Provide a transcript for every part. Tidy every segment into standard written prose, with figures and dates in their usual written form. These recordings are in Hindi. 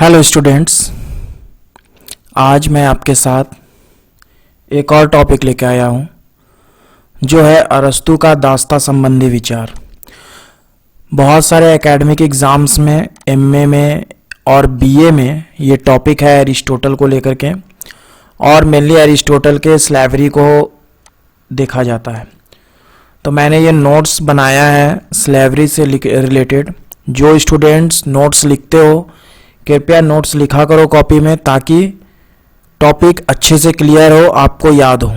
हेलो स्टूडेंट्स, आज मैं आपके साथ एक और टॉपिक लेके आया हूँ जो है अरस्तू का दास्ता संबंधी विचार। बहुत सारे एकेडमिक एग्ज़ाम्स में, एमए में और बीए में ये टॉपिक है अरिस्टोटल को लेकर के, और मेनली अरिस्टोटल के स्लेवरी को देखा जाता है। तो मैंने ये नोट्स बनाया है स्लेवरी से रिलेटेड। जो स्टूडेंट्स नोट्स लिखते हो कृपया नोट्स लिखा करो कॉपी में, ताकि टॉपिक अच्छे से क्लियर हो, आपको याद हो।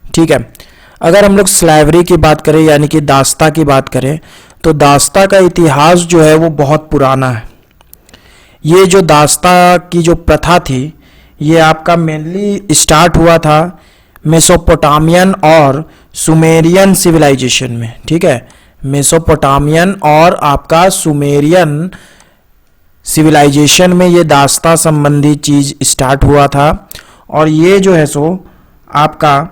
ठीक है। अगर हम लोग स्लेवरी की बात करें यानी कि दास्ता की बात करें, तो दास्ता का इतिहास जो है वो बहुत पुराना है। ये जो दास्ता की जो प्रथा थी ये आपका मेनली स्टार्ट हुआ था मेसोपोटामियन और सुमेरियन सिविलाइजेशन में। ठीक है, मेसोपोटामियन और आपका सुमेरियन सिविलाइजेशन में ये दास्ता संबंधी चीज स्टार्ट हुआ था, और ये जो है सो आपका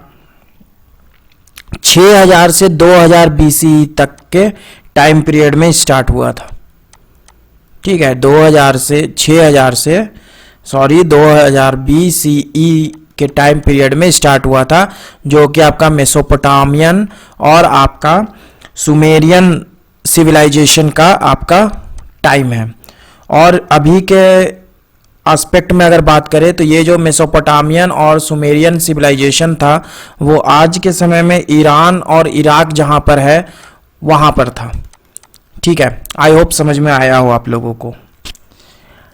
6000 से 2000 बीसी तक के टाइम पीरियड में स्टार्ट हुआ था। ठीक है, 2000 बीसीई के टाइम पीरियड में स्टार्ट हुआ था, जो कि आपका मेसोपोटामियन और आपका सुमेरियन सिविलाइजेशन का आपका टाइम है। और अभी के एस्पेक्ट में अगर बात करें तो ये जो मेसोपोटामियन और सुमेरियन सिविलाइजेशन था वो आज के समय में ईरान और इराक जहाँ पर है वहाँ पर था। ठीक है, आई होप समझ में आया हो आप लोगों को।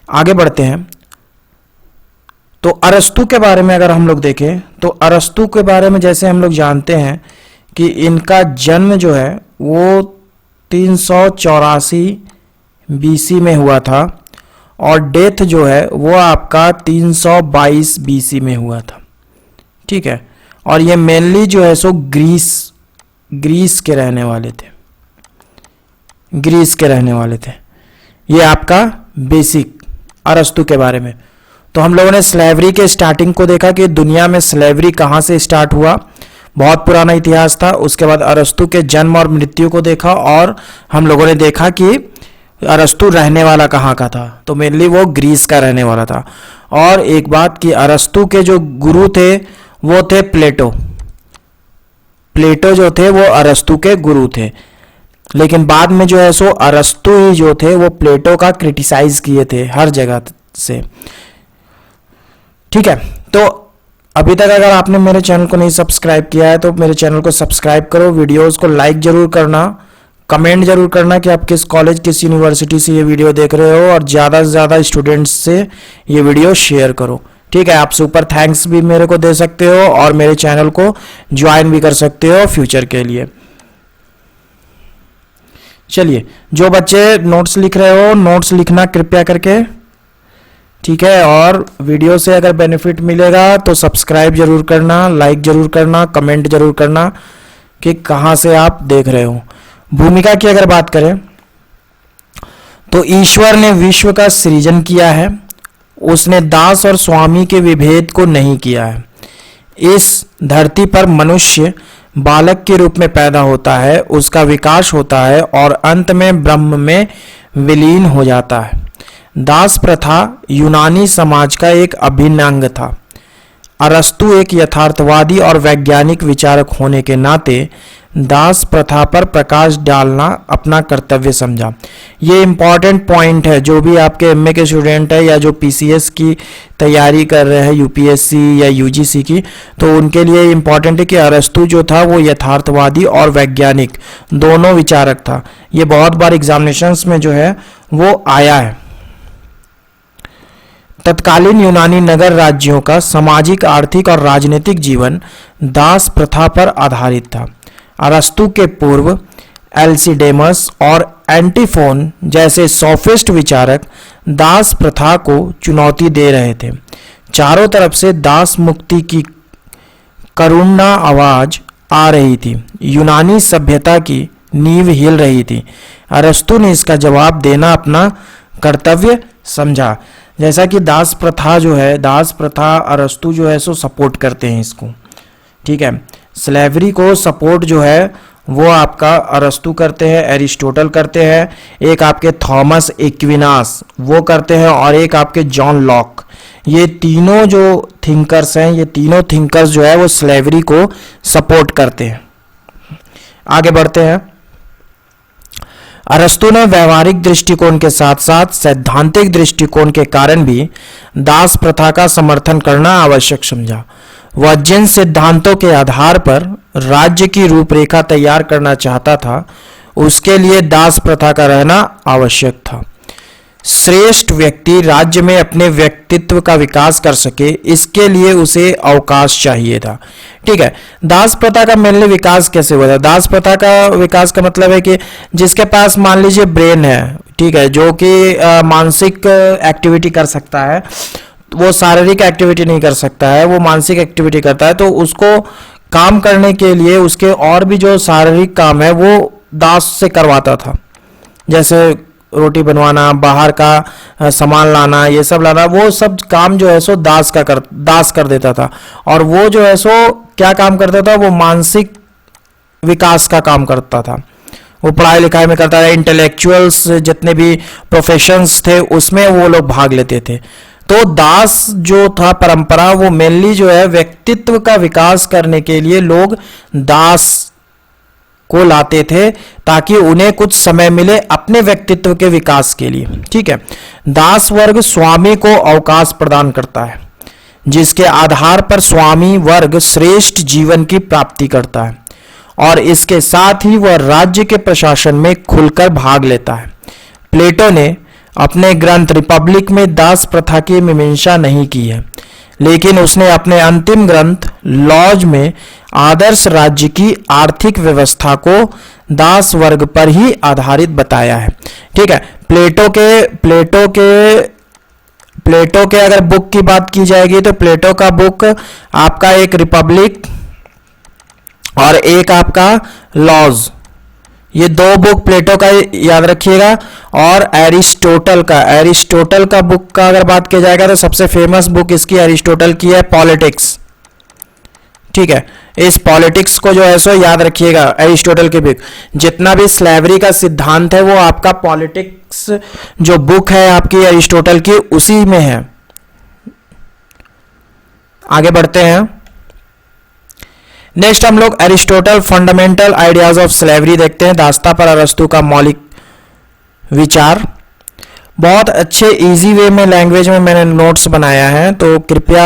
आगे बढ़ते हैं। तो अरस्तू के बारे में अगर हम लोग देखें तो अरस्तू के बारे में जैसे हम लोग जानते हैं कि इनका जन्म जो है वो 384 बीसी में हुआ था, और डेथ जो है वो आपका 322 बीसी में हुआ था। ठीक है, और ये मेनली जो है सो ग्रीस के रहने वाले थे। ये आपका बेसिक अरस्तू के बारे में। तो हम लोगों ने स्लेवरी के स्टार्टिंग को देखा कि दुनिया में स्लेवरी कहाँ से स्टार्ट हुआ, बहुत पुराना इतिहास था। उसके बाद अरस्तू के जन्म और मृत्यु को देखा, और हम लोगों ने देखा कि अरस्तू रहने वाला कहाँ का था, तो मेनली वो ग्रीस का रहने वाला था। और एक बात कि अरस्तू के जो गुरु थे वो थे प्लेटो जो थे वो अरस्तू के गुरु थे, लेकिन बाद में जो है सो अरस्तू ही जो थे वो प्लेटो का क्रिटिसाइज किए थे हर जगह से। ठीक है, तो अभी तक अगर आपने मेरे चैनल को नहीं सब्सक्राइब किया है तो मेरे चैनल को सब्सक्राइब करो, वीडियोस को लाइक जरूर करना, कमेंट जरूर करना कि आप किस कॉलेज किस यूनिवर्सिटी से ये वीडियो देख रहे हो, और ज़्यादा से ज़्यादा स्टूडेंट्स से ये वीडियो शेयर करो। ठीक है, आप सुपर थैंक्स भी मेरे को दे सकते हो और मेरे चैनल को ज्वाइन भी कर सकते हो फ्यूचर के लिए। चलिए, जो बच्चे नोट्स लिख रहे हो नोट्स लिखना कृपया करके। ठीक है, और वीडियो से अगर बेनिफिट मिलेगा तो सब्सक्राइब जरूर करना, लाइक जरूर करना, कमेंट जरूर करना कि कहाँ से आप देख रहे हो। भूमिका की अगर बात करें तो ईश्वर ने विश्व का सृजन किया है, उसने दास और स्वामी के विभेद को नहीं किया है। इस धरती पर मनुष्य बालक के रूप में पैदा होता है, उसका विकास होता है और अंत में ब्रह्म में विलीन हो जाता है। दास प्रथा यूनानी समाज का एक अभिन्न अंग था। अरस्तु एक यथार्थवादी और वैज्ञानिक विचारक होने के नाते दास प्रथा पर प्रकाश डालना अपना कर्तव्य समझा। ये इम्पॉर्टेंट पॉइंट है, जो भी आपके एमए के स्टूडेंट है या जो पीसीएस की तैयारी कर रहे हैं, यूपीएससी या यूजीसी की, तो उनके लिए इम्पॉर्टेंट है कि अरस्तु जो था वो यथार्थवादी और वैज्ञानिक दोनों विचारक था। ये बहुत बार एग्जामिनेशंस में जो है वो आया है। तत्कालीन यूनानी नगर राज्यों का सामाजिक, आर्थिक और राजनीतिक जीवन दास प्रथा पर आधारित था। अरस्तु के पूर्व एल्सिडेमस और एंटीफोन जैसे सोफिस्ट विचारक दास प्रथा को चुनौती दे रहे थे। चारों तरफ से दास मुक्ति की करुणा आवाज आ रही थी, यूनानी सभ्यता की नींव हिल रही थी। अरस्तु ने इसका जवाब देना अपना कर्तव्य समझा। जैसा कि दास प्रथा जो है, दास प्रथा अरस्तु जो है सो सपोर्ट करते हैं इसको। ठीक है, स्लेवरी को सपोर्ट जो है वो आपका अरस्तु करते हैं, एरिस्टोटल करते हैं, एक आपके थॉमस एक्विनास वो करते हैं, और एक आपके जॉन लॉक। ये तीनों जो थिंकर्स हैं, ये तीनों थिंकर्स जो है वो स्लेवरी को सपोर्ट करते हैं। आगे बढ़ते हैं। अरस्तु ने व्यवहारिक दृष्टिकोण के साथ साथ सैद्धांतिक दृष्टिकोण के कारण भी दास प्रथा का समर्थन करना आवश्यक समझा। वह जिन सिद्धांतों के आधार पर राज्य की रूपरेखा तैयार करना चाहता था, उसके लिए दास प्रथा का रहना आवश्यक था। श्रेष्ठ व्यक्ति राज्य में अपने व्यक्तित्व का विकास कर सके, इसके लिए उसे अवकाश चाहिए था। ठीक है, दास प्रथा का मेनली विकास कैसे हुआ था? दास प्रथा का विकास का मतलब है कि जिसके पास मान लीजिए ब्रेन है, ठीक है, जो कि मानसिक एक्टिविटी कर सकता है, वो शारीरिक एक्टिविटी नहीं कर सकता है, वो मानसिक एक्टिविटी करता है, तो उसको काम करने के लिए उसके और भी जो शारीरिक काम है वो दास से करवाता था। जैसे रोटी बनवाना, बाहर का सामान लाना, ये सब लाना, वो सब काम जो है सो दास कर देता था। और वो जो है सो क्या काम करता था? वो मानसिक विकास का काम करता था। वो पढ़ाई लिखाई में करता था, इंटेलेक्चुअल्स जितने भी प्रोफेशंस थे उसमें वो लोग भाग लेते थे। तो दास जो था परंपरा, वो मेनली जो है व्यक्तित्व का विकास करने के लिए लोग दास को लाते थे, ताकि उन्हें कुछ समय मिले अपने व्यक्तित्व के विकास के लिए। ठीक है, दास वर्ग स्वामी को अवकाश प्रदान करता है, जिसके आधार पर स्वामी वर्ग श्रेष्ठ जीवन की प्राप्ति करता है, और इसके साथ ही वह राज्य के प्रशासन में खुलकर भाग लेता है। प्लेटो ने अपने ग्रंथ रिपब्लिक में दास प्रथा की मीमांसा नहीं की है, लेकिन उसने अपने अंतिम ग्रंथ लॉज में आदर्श राज्य की आर्थिक व्यवस्था को दास वर्ग पर ही आधारित बताया है। ठीक है, प्लेटो के अगर बुक की बात की जाएगी तो प्लेटो का बुक आपका एक रिपब्लिक और एक आपका लॉज, ये दो बुक प्लेटो का याद रखिएगा। और एरिस्टोटल का बुक का अगर बात किया जाएगा तो सबसे फेमस बुक इसकी एरिस्टोटल की है, पॉलिटिक्स। ठीक है, इस पॉलिटिक्स को जो है सो याद रखिएगा, एरिस्टोटल की बुक। जितना भी स्लेवरी का सिद्धांत है वो आपका पॉलिटिक्स जो बुक है आपकी एरिस्टोटल की, उसी में है। आगे बढ़ते हैं। नेक्स्ट हम लोग Aristotle fundamental ideas of slavery देखते हैं। दासता पर अरस्तु का मौलिक विचार। बहुत अच्छे इजी वे में लैंग्वेज में मैंने नोट्स बनाया है, तो कृपया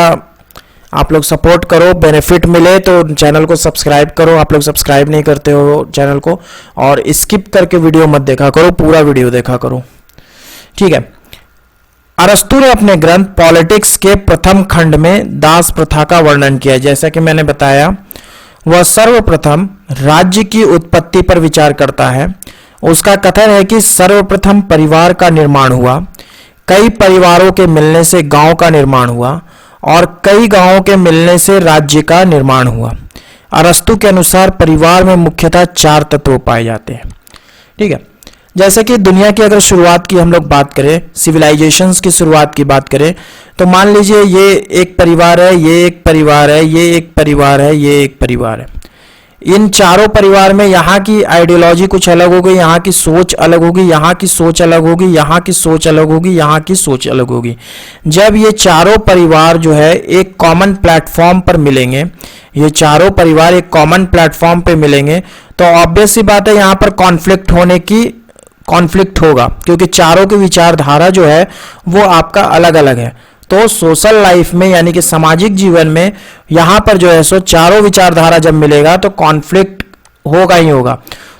आप लोग सपोर्ट करो। बेनिफिट मिले तो चैनल को सब्सक्राइब करो। आप लोग सब्सक्राइब नहीं करते हो चैनल को, और स्किप करके वीडियो मत देखा करो, पूरा वीडियो देखा करो। ठीक है, अरस्तु ने अपने ग्रंथ पॉलिटिक्स के प्रथम खंड में दास प्रथा का वर्णन किया। जैसा कि मैंने बताया, वह सर्वप्रथम राज्य की उत्पत्ति पर विचार करता है। उसका कथन है कि सर्वप्रथम परिवार का निर्माण हुआ, कई परिवारों के मिलने से गांव का निर्माण हुआ, और कई गांवों के मिलने से राज्य का निर्माण हुआ। अरस्तु के अनुसार परिवार में मुख्यतः 4 तत्व पाए जाते हैं। ठीक है, जैसे कि दुनिया की अगर शुरुआत की हम लोग बात करें, सिविलाइजेशंस की शुरुआत की बात करें, तो मान लीजिए ये एक परिवार है, ये एक परिवार है, ये एक परिवार है, ये एक परिवार है। इन चारों परिवार में यहाँ की आइडियोलॉजी कुछ अलग होगी, यहाँ की सोच अलग होगी, यहाँ की सोच अलग होगी, यहाँ की सोच अलग होगी, यहाँ की सोच अलग होगी। जब ये चारों परिवार जो है एक कॉमन प्लेटफॉर्म पर मिलेंगे, ये चारों परिवार एक कॉमन प्लेटफॉर्म पे मिलेंगे, तो ऑब्वियस सी बात है यहाँ पर कॉन्फ्लिक्ट होगा, क्योंकि चारों की विचारधारा जो है वो आपका अलग अलग है। तो सोशल लाइफ में यानी कि सामाजिक जीवन में यहाँ पर जो है सो चारों विचारधारा जब मिलेगा तो कॉन्फ्लिक्ट होगा ही होगा।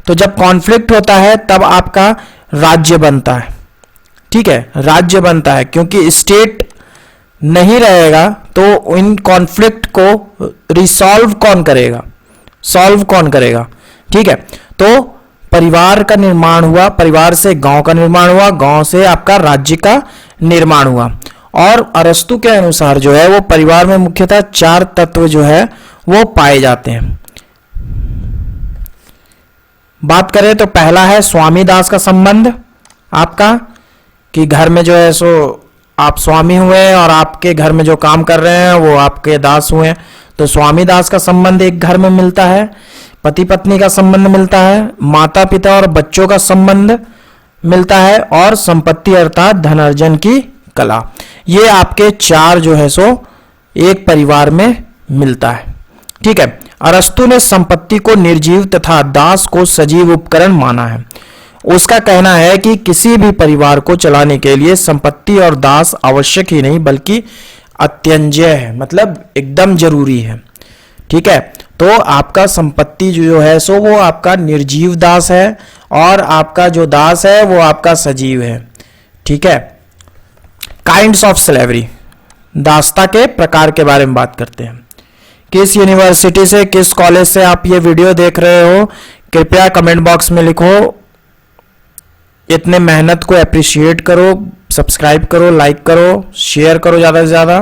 तो जब कॉन्फ्लिक्ट होता है तब आपका राज्य बनता है। ठीक है, राज्य बनता है, क्योंकि स्टेट नहीं रहेगा तो इन कॉन्फ्लिक्ट को रिसॉल्व कौन करेगा, सॉल्व कौन करेगा। ठीक है, तो परिवार का निर्माण हुआ, परिवार से गांव का निर्माण हुआ, गांव से आपका राज्य का निर्माण हुआ। और अरस्तु के अनुसार जो है वो परिवार में मुख्यतः 4 तत्व जो है वो पाए जाते हैं। बात करें तो पहला है स्वामी दास का संबंध आपका, कि घर में जो है सो आप स्वामी हुए और आपके घर में जो काम कर रहे हैं वो आपके दास हुए। तो स्वामी दास का संबंध एक घर में मिलता है, पति पत्नी का संबंध मिलता है, माता पिता और बच्चों का संबंध मिलता है, और संपत्ति अर्थात धन अर्जन की कला। ये आपके चार जो है सो एक परिवार में मिलता है। ठीक है। अरस्तु ने संपत्ति को निर्जीव तथा दास को सजीव उपकरण माना है। उसका कहना है कि किसी भी परिवार को चलाने के लिए संपत्ति और दास आवश्यक ही नहीं बल्कि अत्यंजय है, मतलब एकदम जरूरी है। ठीक है। तो आपका संपत्ति जो है सो वो आपका निर्जीव दास है, और आपका जो दास है वो आपका सजीव है। ठीक है। काइंड्स ऑफ स्लेवरी, दासता के प्रकार के बारे में बात करते हैं। किस यूनिवर्सिटी से, किस कॉलेज से आप ये वीडियो देख रहे हो, कृपया कमेंट बॉक्स में लिखो। इतने मेहनत को अप्रिशिएट करो, सब्सक्राइब करो, लाइक करो, शेयर करो ज़्यादा से ज़्यादा।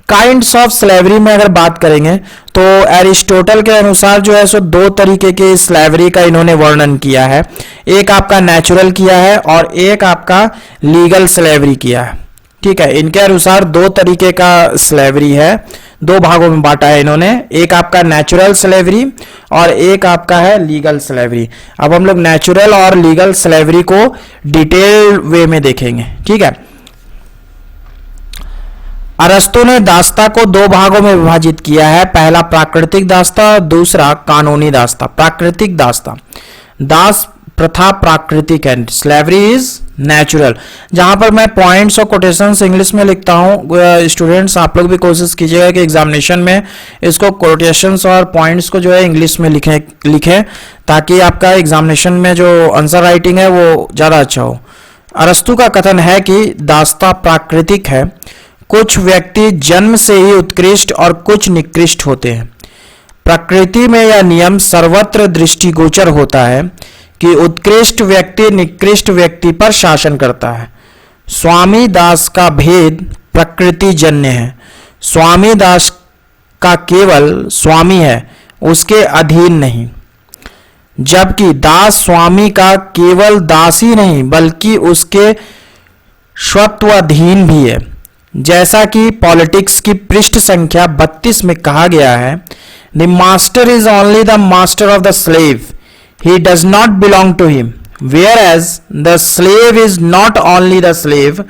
काइंड्स ऑफ स्लेवरी में अगर बात करेंगे तो एरिस्टोटल के अनुसार जो है सो दो तरीके के स्लेवरी का इन्होंने वर्णन किया है। एक आपका नेचुरल किया है और एक आपका लीगल स्लेवरी किया है। ठीक है। इनके अनुसार दो तरीके का स्लेवरी है, दो भागों में बांटा है इन्होंने। एक आपका नेचुरल स्लेवरी और एक आपका है लीगल स्लेवरी। अब हम लोग नेचुरल और लीगल स्लेवरी को डिटेल वे में देखेंगे। ठीक है। अरस्तु ने दासता को दो भागों में विभाजित किया है। पहला प्राकृतिक दासता, दूसरा कानूनी दासता। प्राकृतिक दासता, दास प्रथा प्राकृतिक है, स्लेवरी इज नेचुरल। जहां पर मैं पॉइंट्स और कोटेशंस इंग्लिश में लिखता हूं, स्टूडेंट्स आप लोग भी कोशिश कीजिएगा कि एग्जामिनेशन में इसको कोटेशंस और पॉइंट्स को जो है इंग्लिश में लिखें ताकि आपका एग्जामिनेशन में जो आंसर राइटिंग है वो ज़्यादा अच्छा हो। अरस्तु का कथन है कि दासता प्राकृतिक है। कुछ व्यक्ति जन्म से ही उत्कृष्ट और कुछ निकृष्ट होते हैं। प्रकृति में यह नियम सर्वत्र दृष्टिगोचर होता है कि उत्कृष्ट व्यक्ति निकृष्ट व्यक्ति पर शासन करता है। स्वामी दास का भेद प्रकृति जन्य है। स्वामी दास का केवल स्वामी है, उसके अधीन नहीं, जबकि दास स्वामी का केवल दास ही नहीं बल्कि उसके स्वत्वाधीन भी है। जैसा कि पॉलिटिक्स की पृष्ठ संख्या 32 में कहा गया है, the master is only the master of the slave, he does not belong to him, whereas the slave is not only the slave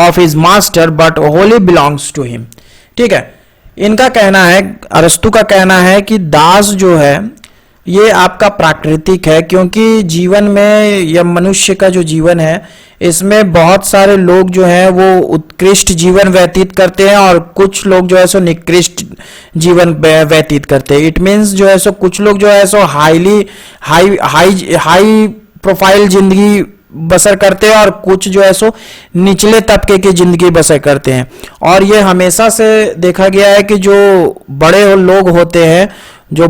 of his master but wholly belongs to him। ठीक है। इनका कहना है, अरस्तु का कहना है कि दास जो है ये आपका प्राकृतिक है, क्योंकि जीवन में या मनुष्य का जो जीवन है इसमें बहुत सारे लोग जो हैं वो उत्कृष्ट जीवन व्यतीत करते हैं और कुछ लोग जो है सो निकृष्ट जीवन व्यतीत करते हैं। इट मीन्स जो है सो कुछ लोग जो है सो हाई प्रोफाइल जिंदगी बसर करते हैं और कुछ जो है सो निचले तबके की जिंदगी बसर करते हैं। और ये हमेशा से देखा गया है कि जो बड़े लोग होते हैं, जो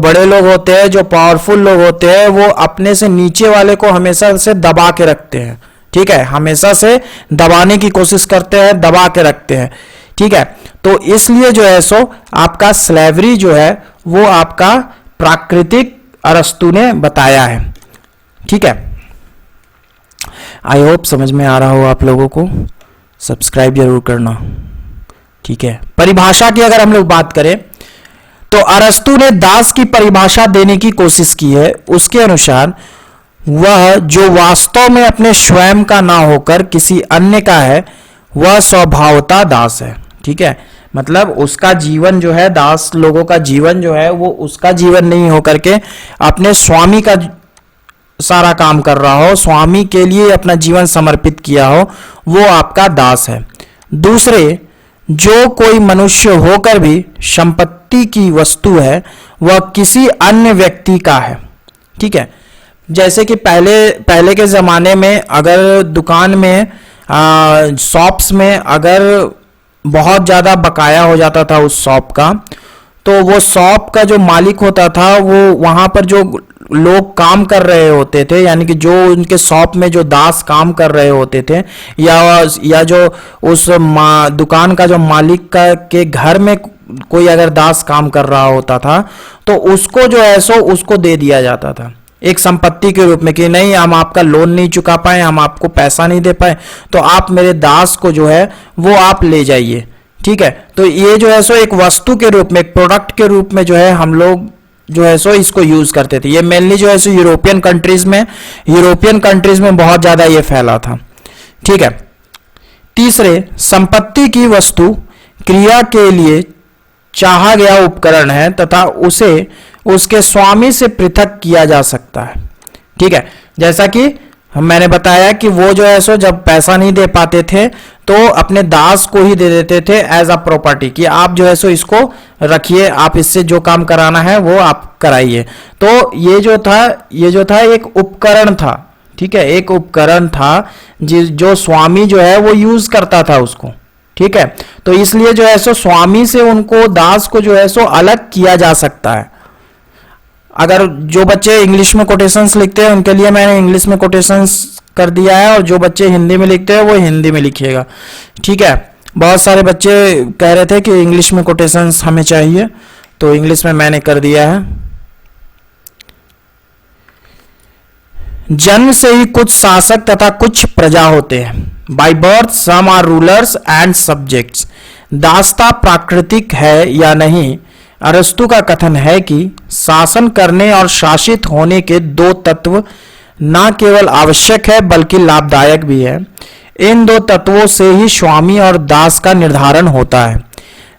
पावरफुल लोग होते हैं, वो अपने से नीचे वाले को हमेशा से दबा के रखते हैं। ठीक है। हमेशा से दबाने की कोशिश करते हैं, दबा के रखते हैं। ठीक है। तो इसलिए जो है सो आपका स्लेवरी जो है वो आपका प्राकृतिक अरस्तु ने बताया है। ठीक है। आई होप समझ में आ रहा हो आप लोगों को। सब्सक्राइब जरूर करना। ठीक है। परिभाषा की अगर हम लोग बात करें तो अरस्तु ने दास की परिभाषा देने की कोशिश की है। उसके अनुसार वह जो वास्तव में अपने स्वयं का ना होकर किसी अन्य का है वह स्वभावतः दास है। ठीक है। मतलब उसका जीवन जो है, दास लोगों का जीवन जो है वो उसका जीवन नहीं होकर के अपने स्वामी का सारा काम कर रहा हो, स्वामी के लिए अपना जीवन समर्पित किया हो, वो आपका दास है। दूसरे, जो कोई मनुष्य होकर भी संपत्ति की वस्तु है वह किसी अन्य व्यक्ति का है। ठीक है। जैसे कि पहले के ज़माने में अगर दुकान में शॉप्स में अगर बहुत ज़्यादा बकाया हो जाता था उस शॉप का, तो वो शॉप का जो मालिक होता था वो वहाँ पर जो लोग काम कर रहे होते थे, यानी कि जो उनके शॉप में जो दास काम कर रहे होते थे, या जो उस दुकान का जो मालिक का के घर में कोई अगर दास काम कर रहा होता था तो उसको जो है सो उसको दे दिया जाता था एक संपत्ति के रूप में कि नहीं, हम आपका लोन नहीं चुका पाए, हम आपको पैसा नहीं दे पाए, तो आप मेरे दास को जो है वो आप ले जाइए। ठीक है, तो ये जो है सो एक वस्तु के रूप में, एक प्रोडक्ट के रूप में जो है हम लोग जो है सो इसको यूज करते थे। ये मेनली जो है सो यूरोपियन कंट्रीज में बहुत ज्यादा ये फैला था। ठीक है, तीसरे, संपत्ति की वस्तु क्रिया के लिए चाहा गया उपकरण है तथा उसे उसके स्वामी से पृथक किया जा सकता है। ठीक है, जैसा कि मैंने बताया कि वो जो है सो जब पैसा नहीं दे पाते थे तो अपने दास को ही दे देते थे एज अ प्रॉपर्टी, कि आप जो है सो इसको रखिए, आप इससे जो काम कराना है वो आप कराइए। तो ये जो था एक उपकरण था। ठीक है, एक उपकरण था जो स्वामी जो है वो यूज करता था उसको। ठीक है, तो इसलिए जो है सो स्वामी से उनको, दास को जो है सो अलग किया जा सकता है। अगर जो बच्चे इंग्लिश में कोटेशंस लिखते हैं उनके लिए मैंने इंग्लिश में कोटेशंस कर दिया है, और जो बच्चे हिंदी में लिखते हैं वो हिंदी में लिखिएगा। ठीक है, बहुत सारे बच्चे कह रहे थे कि इंग्लिश में कोटेशंस हमें चाहिए, तो इंग्लिश में मैंने कर दिया है। जन्म से ही कुछ शासक तथा कुछ प्रजा होते हैं। By birth some are rulers and subjects. दासता प्राकृतिक है या नहीं? अरस्तु का कथन है कि शासन करने और शासित होने के दो तत्व न केवल आवश्यक है बल्कि लाभदायक भी है। इन दो तत्वों से ही स्वामी और दास का निर्धारण होता है।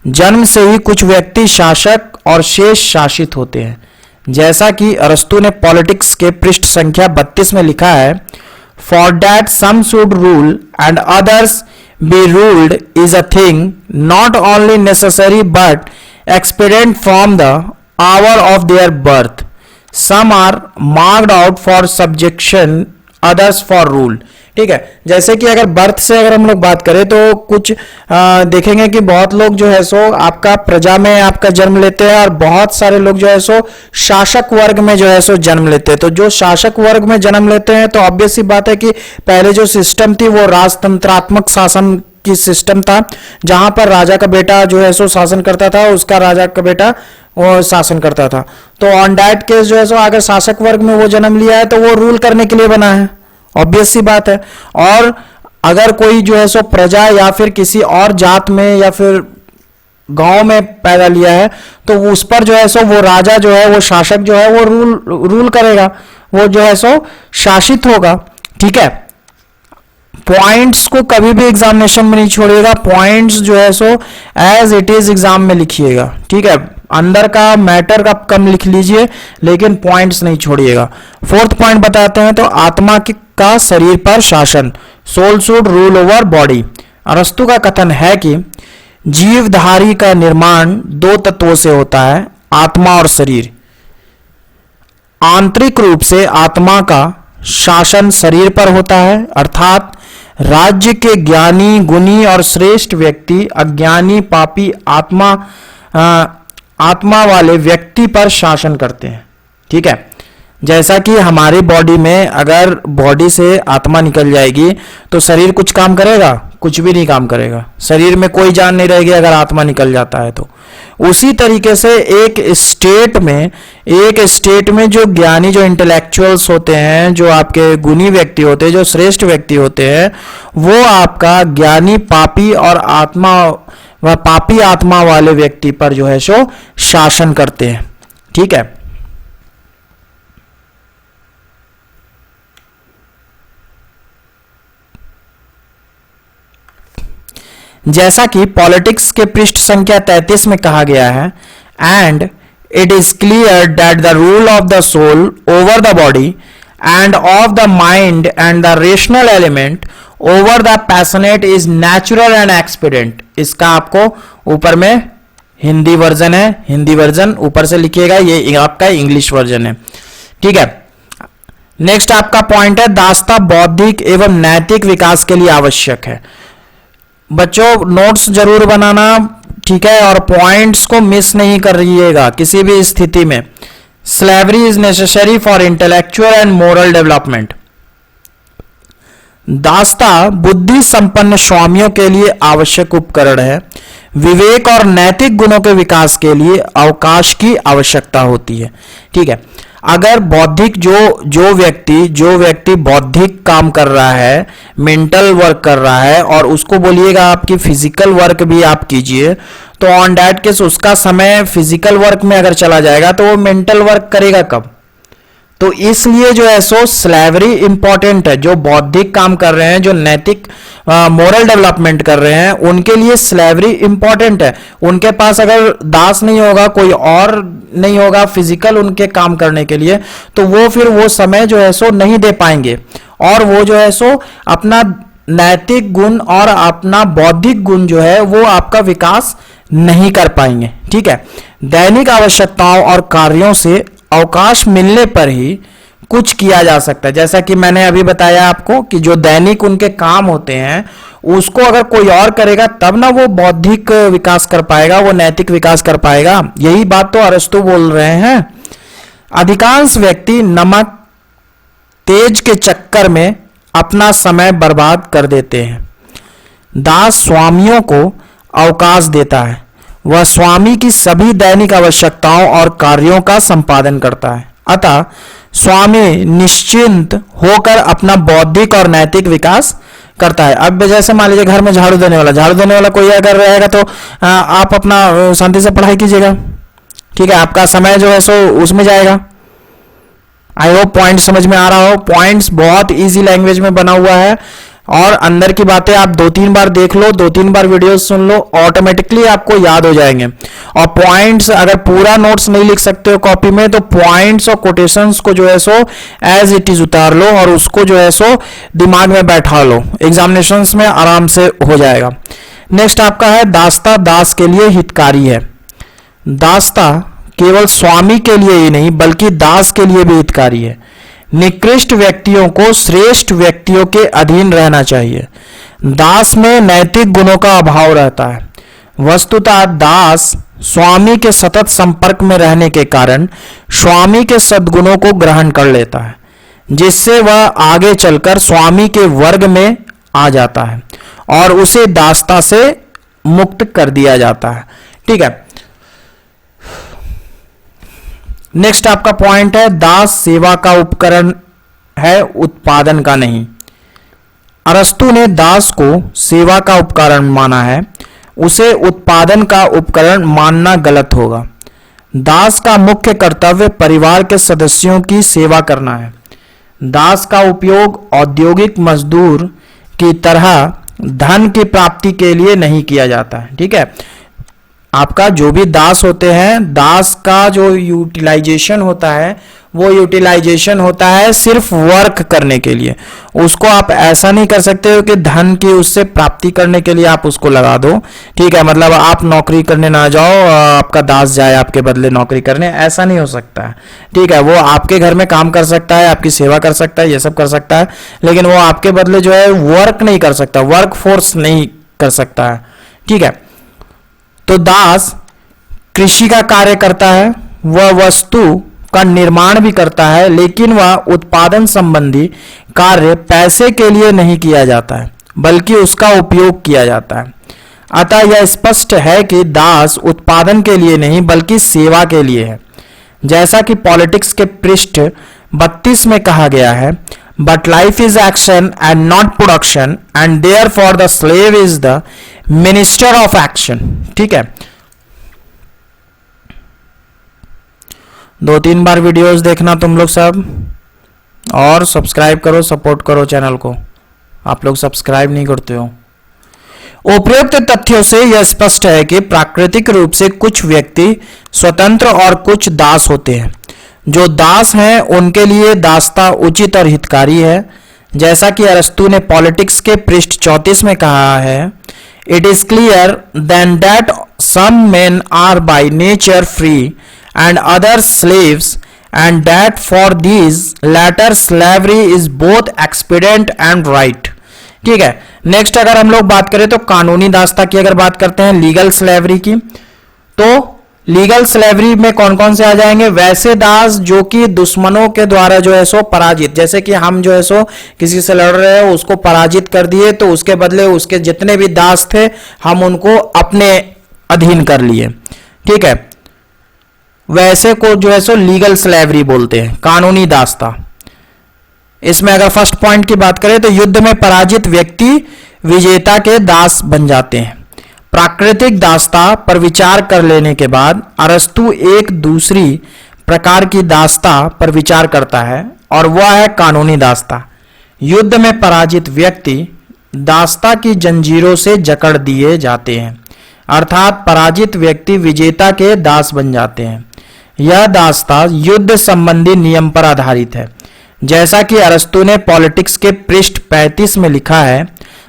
जन्म से ही कुछ व्यक्ति शासक और शेष शासित होते हैं। जैसा कि अरस्तु ने पॉलिटिक्स के पृष्ठ संख्या 32 में लिखा है, for that some should rule and others be ruled is a thing not only necessary but expedient from the hour of their birth. Some are marked out for subjection, others for rule. ठीक है, जैसे कि अगर बर्थ से अगर हम लोग बात करें तो कुछ देखेंगे कि बहुत लोग जो है सो आपका प्रजा में आपका जन्म लेते हैं, और बहुत सारे लोग जो है सो शासक वर्ग में जो है सो जन्म लेते हैं। तो जो शासक वर्ग में जन्म लेते हैं तो ऑब्वियस सी बात है कि पहले जो सिस्टम थी वो राजतंत्रात्मक शासन की सिस्टम था, जहां पर राजा का बेटा जो है सो शासन करता था, उसका राजा का बेटा वो शासन करता था। तो ऑन दैट केस जो है सो अगर शासक वर्ग में वो जन्म लिया है तो वो रूल करने के लिए बना है, ऑब्वियस सी बात है। और अगर कोई जो है सो प्रजा या फिर किसी और जात में या फिर गांव में पैदा लिया है तो उस पर जो है सो वो राजा जो है, वो शासक जो है वो रूल करेगा, वो जो है सो शासित होगा। ठीक है, पॉइंट्स को कभी भी एग्जामिनेशन में नहीं छोड़िएगा, पॉइंट्स जो है so as it is exam में लिखिएगा। ठीक है, अंदर का मैटर का कम लिख लीजिए लेकिन पॉइंट्स नहीं छोड़िएगा। फोर्थ पॉइंट बताते हैं, तो आत्मा का शरीर पर शासन, soul should rule over body. अरस्तु का कथन है कि जीवधारी का निर्माण दो तत्वों से होता है, आत्मा और शरीर। आंतरिक रूप से आत्मा का शासन शरीर पर होता है, अर्थात राज्य के ज्ञानी, गुणी और श्रेष्ठ व्यक्ति अज्ञानी, पापी, आत्मा वाले व्यक्ति पर शासन करते हैं। ठीक है, जैसा कि हमारी बॉडी में अगर बॉडी से आत्मा निकल जाएगी तो शरीर कुछ काम करेगा? कुछ भी नहीं काम करेगा, शरीर में कोई जान नहीं रहेगी अगर आत्मा निकल जाता है तो। उसी तरीके से एक स्टेट में जो ज्ञानी, जो इंटेलेक्चुअल्स होते हैं, जो आपके गुणी व्यक्ति होते हैं, जो श्रेष्ठ व्यक्ति होते हैं, वो आपका ज्ञानी, पापी और पापी आत्मा वाले व्यक्ति पर जो है सो शासन करते हैं। ठीक है, जैसा कि पॉलिटिक्स के पृष्ठ संख्या 33 में कहा गया है, and it is clear that the rule of the soul over the body and of the mind and the rational element over the passionate is natural and expedient. इसका आपको ऊपर में हिंदी वर्जन है, हिंदी वर्जन ऊपर से लिखिएगा, ये आपका इंग्लिश वर्जन है। ठीक है, नेक्स्ट आपका पॉइंट है, दासता बौद्धिक एवं नैतिक विकास के लिए आवश्यक है। बच्चों नोट्स जरूर बनाना, ठीक है, और पॉइंट्स को मिस नहीं करिएगा किसी भी स्थिति में। Slavery is necessary for intellectual and moral development. दासता बुद्धि संपन्न स्वामियों के लिए आवश्यक उपकरण है। विवेक और नैतिक गुणों के विकास के लिए अवकाश की आवश्यकता होती है। ठीक है, अगर बौद्धिक जो व्यक्ति बौद्धिक काम कर रहा है, मेंटल वर्क कर रहा है, और उसको बोलिएगा आपकी फिजिकल वर्क भी आप कीजिए, तो ऑन दैट केस उसका समय फिजिकल वर्क में अगर चला जाएगा तो वो मेंटल वर्क करेगा कब? तो इसलिए जो है सो स्लेवरी इंपॉर्टेंट है। जो बौद्धिक काम कर रहे हैं, जो नैतिक मोरल डेवलपमेंट कर रहे हैं, उनके लिए स्लेवरी इंपॉर्टेंट है। उनके पास अगर दास नहीं होगा, कोई और नहीं होगा फिजिकल उनके काम करने के लिए, तो वो फिर वो समय जो है सो नहीं दे पाएंगे, और वो जो है सो अपना नैतिक गुण और अपना बौद्धिक गुण जो है वो आपका विकास नहीं कर पाएंगे। ठीक है, दैनिक आवश्यकताओं और कार्यों से अवकाश मिलने पर ही कुछ किया जा सकता है। जैसा कि मैंने अभी बताया आपको कि जो दैनिक उनके काम होते हैं उसको अगर कोई और करेगा तब ना वो बौद्धिक विकास कर पाएगा, वो नैतिक विकास कर पाएगा। यही बात तो अरस्तु बोल रहे हैं। अधिकांश व्यक्ति नमक तेज के चक्कर में अपना समय बर्बाद कर देते हैं। दास स्वामियों को अवकाश देता है, वह स्वामी की सभी दैनिक आवश्यकताओं और कार्यों का संपादन करता है। अतः स्वामी निश्चिंत होकर अपना बौद्धिक और नैतिक विकास करता है। अब जैसे मान लीजिए घर में झाड़ू देने वाला कोई अगर रहेगा तो आप अपना शांति से पढ़ाई कीजिएगा। ठीक है, आपका समय जो है सो उसमें जाएगा। आई होप पॉइंट समझ में आ रहा हो। पॉइंट्स बहुत इजी लैंग्वेज में बना हुआ है, और अंदर की बातें आप 2-3 बार देख लो, 2-3 बार वीडियो सुन लो, ऑटोमेटिकली आपको याद हो जाएंगे। और पॉइंट्स अगर पूरा नोट्स नहीं लिख सकते हो कॉपी में, तो पॉइंट्स और कोटेशंस को जो है सो एज इट इज उतार लो, और उसको जो है सो दिमाग में बैठा लो, एग्जामिनेशंस में आराम से हो जाएगा। नेक्स्ट आपका है दासता दास के लिए हितकारी है। दासता केवल स्वामी के लिए ही नहीं बल्कि दास के लिए भी हितकारी है। निकृष्ट व्यक्तियों को श्रेष्ठ व्यक्तियों के अधीन रहना चाहिए। दास में नैतिक गुणों का अभाव रहता है। वस्तुतः दास स्वामी के सतत संपर्क में रहने के कारण स्वामी के सद्गुणों को ग्रहण कर लेता है, जिससे वह आगे चलकर स्वामी के वर्ग में आ जाता है और उसे दासता से मुक्त कर दिया जाता है। ठीक है, नेक्स्ट आपका पॉइंट है दास सेवा का उपकरण है, उत्पादन का नहीं। अरस्तु ने दास को सेवा का उपकरण माना है, उसे उत्पादन का उपकरण मानना गलत होगा। दास का मुख्य कर्तव्य परिवार के सदस्यों की सेवा करना है। दास का उपयोग औद्योगिक मजदूर की तरह धन की प्राप्ति के लिए नहीं किया जाता है। ठीक है, आपका जो भी दास होते हैं, दास का जो यूटिलाइजेशन होता है वो यूटिलाइजेशन होता है सिर्फ वर्क करने के लिए। उसको आप ऐसा नहीं कर सकते हो कि धन की उससे प्राप्ति करने के लिए आप उसको लगा दो। ठीक है, मतलब आप नौकरी करने ना जाओ, आपका दास जाए आपके बदले नौकरी करने, ऐसा नहीं हो सकता है। ठीक है, वो आपके घर में काम कर सकता है, आपकी सेवा कर सकता है, ये सब कर सकता है, लेकिन वो आपके बदले जो है वर्क नहीं कर सकता, वर्क फोर्स नहीं कर सकता है। ठीक है, तो दास कृषि का कार्य करता है, वह वस्तु का निर्माण भी करता है, लेकिन वह उत्पादन संबंधी कार्य पैसे के लिए नहीं किया जाता है बल्कि उसका उपयोग किया जाता है। अतः यह स्पष्ट है कि दास उत्पादन के लिए नहीं बल्कि सेवा के लिए है। जैसा कि पॉलिटिक्स के पृष्ठ 32 में कहा गया है, but life is action and not production and therefore the slave is the minister of action. ठीक है, 2-3 बार वीडियोस देखना तुम लोग सब, और सब्सक्राइब करो, सपोर्ट करो चैनल को। आप लोग सब्सक्राइब नहीं करते हो। उपरोक्त तथ्यों से यह स्पष्ट है कि प्राकृतिक रूप से कुछ व्यक्ति स्वतंत्र और कुछ दास होते हैं। जो दास हैं उनके लिए दासता उचित और हितकारी है। जैसा कि अरस्तु ने पॉलिटिक्स के पृष्ठ 34 में कहा है, it is clear then that some men are by nature free and other slaves, and that for these latter slavery is both expedient and right। ठीक है, नेक्स्ट अगर हम लोग बात करें तो कानूनी दासता की अगर बात करते हैं, लीगल स्लेवरी की, तो लीगल स्लेवरी में कौन कौन से आ जाएंगे? वैसे दास जो कि दुश्मनों के द्वारा जो है सो पराजित, जैसे कि हम जो है सो किसी से लड़ रहे हैं, उसको पराजित कर दिए, तो उसके बदले उसके जितने भी दास थे हम उनको अपने अधीन कर लिए। ठीक है, वैसे को जो है सो लीगल स्लेवरी बोलते हैं, कानूनी दासता। इसमें अगर फर्स्ट पॉइंट की बात करें तो युद्ध में पराजित व्यक्ति विजेता के दास बन जाते हैं। प्राकृतिक दासता पर विचार कर लेने के बाद अरस्तु एक दूसरी प्रकार की दासता पर विचार करता है और वह है कानूनी दासता। युद्ध में पराजित व्यक्ति दासता की जंजीरों से जकड़ दिए जाते हैं, अर्थात पराजित व्यक्ति विजेता के दास बन जाते हैं। यह दासता युद्ध संबंधी नियम पर आधारित है, जैसा कि अरस्तु ने पॉलिटिक्स के पृष्ठ 35 में लिखा है,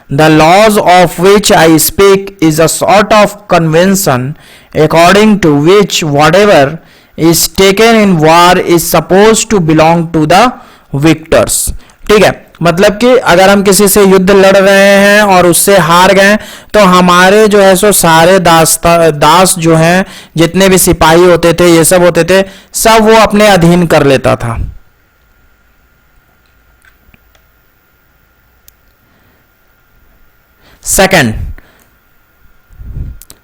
the laws of which I speak is a sort of convention according to which whatever is taken in war is suppose to belong to the victors. ठीक है, मतलब कि अगर हम किसी से युद्ध लड़ रहे हैं और उससे हार गए तो हमारे जो है सो सारे दास जो हैं, जितने भी सिपाही होते थे, ये सब होते थे, सब वो अपने अधीन कर लेता था।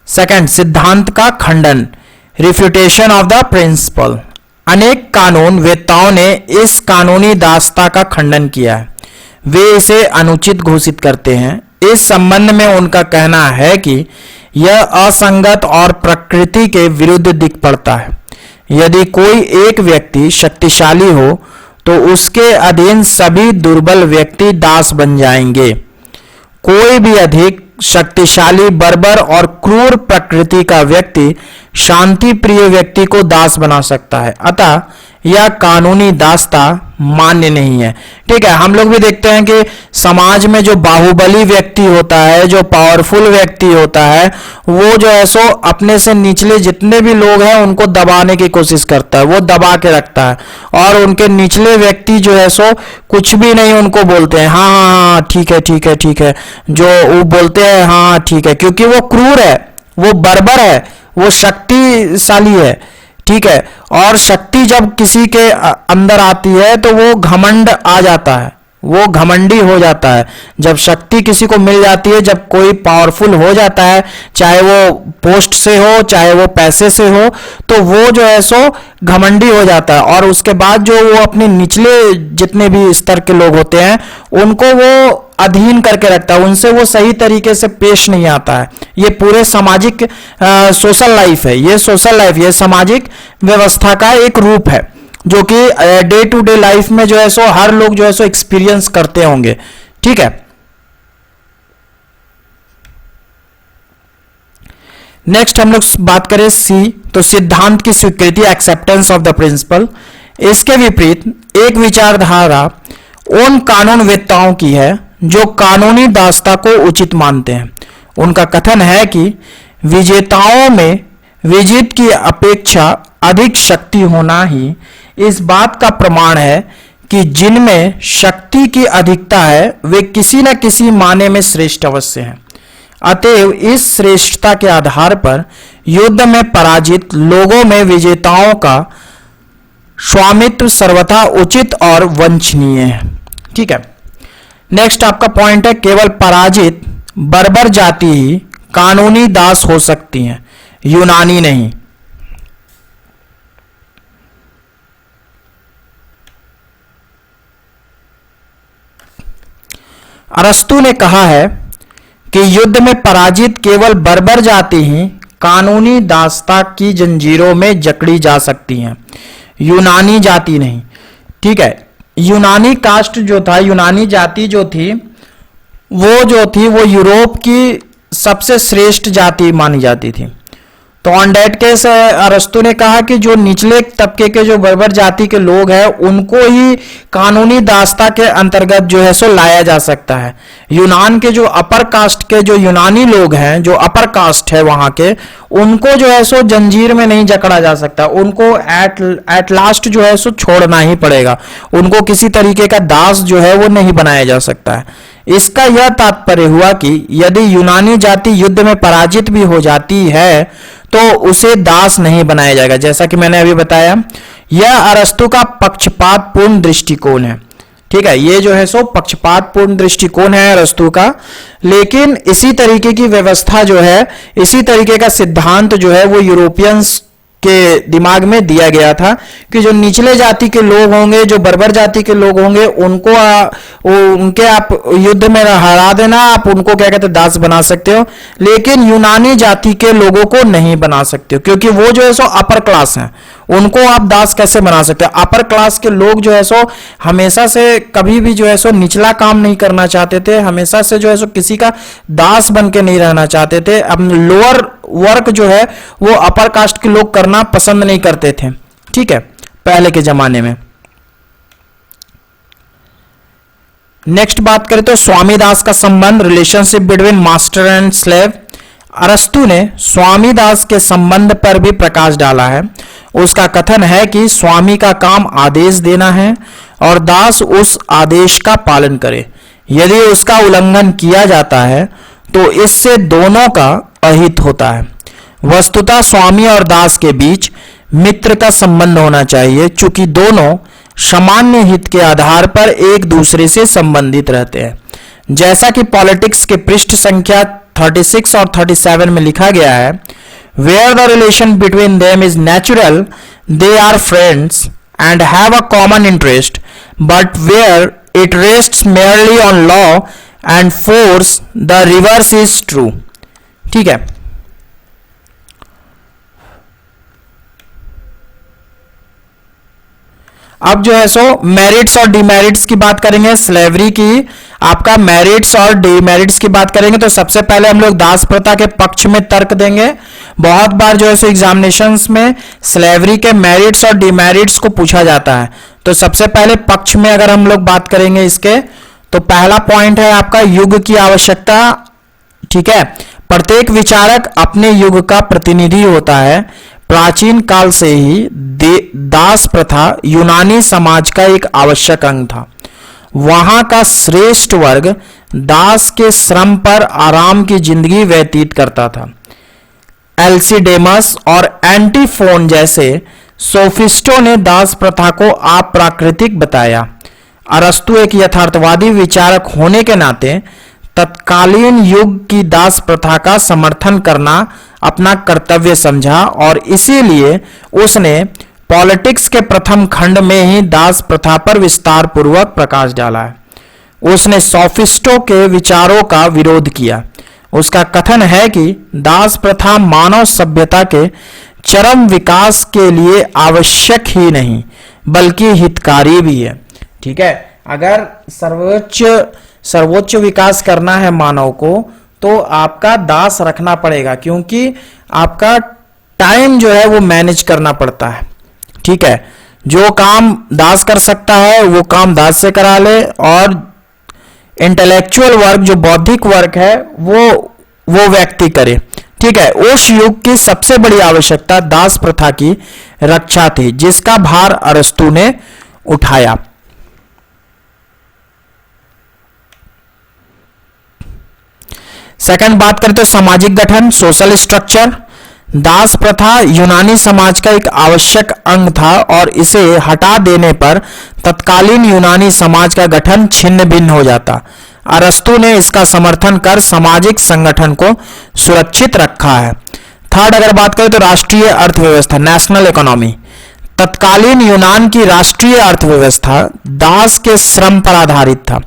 सेकंड सिद्धांत का खंडन, रिफ्यूटेशन ऑफ द प्रिंसिपल। अनेक कानून वेत्ताओं ने इस कानूनी दासता का खंडन किया है। वे इसे अनुचित घोषित करते हैं। इस संबंध में उनका कहना है कि यह असंगत और प्रकृति के विरुद्ध दिख पड़ता है। यदि कोई एक व्यक्ति शक्तिशाली हो तो उसके अधीन सभी दुर्बल व्यक्ति दास बन जाएंगे। कोई भी अधिक शक्तिशाली, बर्बर और क्रूर प्रकृति का व्यक्ति शांति प्रिय व्यक्ति को दास बना सकता है। अतः यह कानूनी दासता मान्य नहीं है। ठीक है, हम लोग भी देखते हैं कि समाज में जो बाहुबली व्यक्ति होता है, जो पावरफुल व्यक्ति होता है, वो जो है सो अपने से निचले जितने भी लोग हैं उनको दबाने की कोशिश करता है, वो दबा के रखता है, और उनके निचले व्यक्ति जो है सो कुछ भी नहीं उनको बोलते हैं, हाँ हाँ ठीक है ठीक है ठीक है, जो वो बोलते हैं हाँ ठीक है, क्योंकि वो क्रूर है, वो बर्बर है, वो शक्तिशाली है। ठीक है, और शक्ति जब किसी के अंदर आती है तो वो घमंड आ जाता है, वो घमंडी हो जाता है। जब शक्ति किसी को मिल जाती है, जब कोई पावरफुल हो जाता है, चाहे वो पोस्ट से हो चाहे वो पैसे से हो, तो वो जो है सो घमंडी हो जाता है, और उसके बाद जो वो अपने निचले जितने भी स्तर के लोग होते हैं उनको वो अधीन करके रखता है, उनसे वो सही तरीके से पेश नहीं आता है। ये पूरे सामाजिक सोशल लाइफ है, ये सोशल लाइफ, ये सामाजिक व्यवस्था का एक रूप है जो कि डे टू डे लाइफ में जो है सो हर लोग जो है सो एक्सपीरियंस करते होंगे। ठीक है, नेक्स्ट हम लोग बात करें सी, तो सिद्धांत की स्वीकृति, एक्सेप्टेंस ऑफ द प्रिंसिपल। इसके विपरीत एक विचारधारा उन कानूनवेत्ताओं की है जो कानूनी दासता को उचित मानते हैं। उनका कथन है कि विजेताओं में विजित की अपेक्षा अधिक शक्ति होना ही इस बात का प्रमाण है कि जिनमें शक्ति की अधिकता है वे किसी न किसी माने में श्रेष्ठ अवश्य हैं। अतएव इस श्रेष्ठता के आधार पर युद्ध में पराजित लोगों में विजेताओं का स्वामित्व सर्वथा उचित और वंचनीय है। ठीक है, नेक्स्ट आपका पॉइंट है, केवल पराजित बर्बर जाति ही कानूनी दास हो सकती हैं, यूनानी नहीं। अरस्तु ने कहा है कि युद्ध में पराजित केवल बर्बर जाति ही कानूनी दासता की जंजीरों में जकड़ी जा सकती हैं, यूनानी जाति नहीं। ठीक है, यूनानी कास्ट जो था, यूनानी जाति जो थी वो यूरोप की सबसे श्रेष्ठ जाति मानी जाती थी। तो ऑन डेट केस अरस्तु ने कहा कि जो निचले तबके के जो बर्बर जाति के लोग हैं उनको ही कानूनी दासता के अंतर्गत जो है सो लाया जा सकता है। यूनान के जो अपर कास्ट के जो यूनानी लोग हैं, जो अपर कास्ट है वहां के, उनको जो है सो जंजीर में नहीं जकड़ा जा सकता, उनको एट लास्ट जो है सो छोड़ना ही पड़ेगा, उनको किसी तरीके का दास जो है वो नहीं बनाया जा सकता है। इसका यह तात्पर्य हुआ कि यदि यूनानी जाति युद्ध में पराजित भी हो जाती है तो उसे दास नहीं बनाया जाएगा, जैसा कि मैंने अभी बताया। यह अरस्तु का पक्षपातपूर्ण दृष्टिकोण है। ठीक है, ये जो है सो पक्षपातपूर्ण दृष्टिकोण है अरस्तु का, लेकिन इसी तरीके की व्यवस्था जो है, इसी तरीके का सिद्धांत जो है वो यूरोपियंस के दिमाग में दिया गया था कि जो निचले जाति के लोग होंगे, जो बर्बर जाति के लोग होंगे, उनको उनके आप युद्ध में हरा देना, आप उनको क्या कहते हैं दास बना सकते हो, लेकिन यूनानी जाति के लोगों को नहीं बना सकते हो, क्योंकि वो जो है सो अपर क्लास हैं, उनको आप दास कैसे बना सकते हो। अपर क्लास के लोग जो है सो हमेशा से कभी भी जो है सो निचला काम नहीं करना चाहते थे, हमेशा से जो है सो किसी का दास बन के नहीं रहना चाहते थे। अब लोअर वर्क जो है वो अपर कास्ट के लोग करना पसंद नहीं करते थे, ठीक है, पहले के जमाने में। नेक्स्ट बात करें तो स्वामी दास का संबंध, relationship between master and slave. अरस्तु ने स्वामी दास के संबंध पर भी प्रकाश डाला है। उसका कथन है कि स्वामी का काम आदेश देना है और दास उस आदेश का पालन करे। यदि उसका उल्लंघन किया जाता है तो इससे दोनों का अहित होता है। वस्तुतः स्वामी और दास के बीच मित्र का संबंध होना चाहिए, चूंकि दोनों सामान्य हित के आधार पर एक दूसरे से संबंधित रहते हैं। जैसा कि पॉलिटिक्स के पृष्ठ संख्या 36 और 37 में लिखा गया है, where the relation between them is natural, they are friends and have a common interest, but where it rests merely on law and force, the reverse is true. ठीक है, अब जो है सो मेरिट्स और डिमेरिट्स की बात करेंगे, स्लेवरी की आपका मेरिट्स और डिमेरिट्स की बात करेंगे। तो सबसे पहले हम लोग दास प्रथा के पक्ष में तर्क देंगे। बहुत बार जो है सो एग्जामिनेशंस में स्लेवरी के मेरिट्स और डिमेरिट्स को पूछा जाता है। तो सबसे पहले पक्ष में अगर हम लोग बात करेंगे इसके, तो पहला पॉइंट है आपका युग की आवश्यकता। ठीक है, प्रत्येक विचारक अपने युग का प्रतिनिधि होता है। प्राचीन काल से ही दास प्रथा यूनानी समाज का एक आवश्यक अंग था। वहां का श्रेष्ठ वर्ग दास के श्रम पर आराम की जिंदगी व्यतीत करता था। एल्सिडेमस और एंटीफोन जैसे सोफिस्टों ने दास प्रथा को अप्राकृतिक बताया। अरस्तु एक यथार्थवादी विचारक होने के नाते तत्कालीन युग की दास प्रथा का समर्थन करना अपना कर्तव्य समझा और इसीलिए उसने पॉलिटिक्स के प्रथम खंड में ही दास प्रथा पर विस्तार पूर्वक प्रकाश डाला है। उसने सोफिस्टों के विचारों का विरोध किया। उसका कथन है कि दास प्रथा मानव सभ्यता के चरम विकास के लिए आवश्यक ही नहीं बल्कि हितकारी भी है। ठीक है, अगर सर्वोच्च विकास करना है मानव को तो आपका दास रखना पड़ेगा, क्योंकि आपका टाइम जो है वो मैनेज करना पड़ता है। ठीक है, जो काम दास कर सकता है वो काम दास से करा ले, और इंटेलेक्चुअल वर्क जो बौद्धिक वर्क है वो व्यक्ति करे। ठीक है, उस युग की सबसे बड़ी आवश्यकता दास प्रथा की रक्षा थी, जिसका भार अरस्तु ने उठाया। सेकंड बात करें तो सामाजिक गठन, सोशल स्ट्रक्चर। दास प्रथा यूनानी समाज का एक आवश्यक अंग था और इसे हटा देने पर तत्कालीन यूनानी समाज का गठन छिन्न भिन्न हो जाता। अरस्तु ने इसका समर्थन कर सामाजिक संगठन को सुरक्षित रखा है। थर्ड अगर बात करें तो राष्ट्रीय अर्थव्यवस्था, नेशनल इकोनॉमी। तत्कालीन यूनान की राष्ट्रीय अर्थव्यवस्था दास के श्रम पर आधारित था।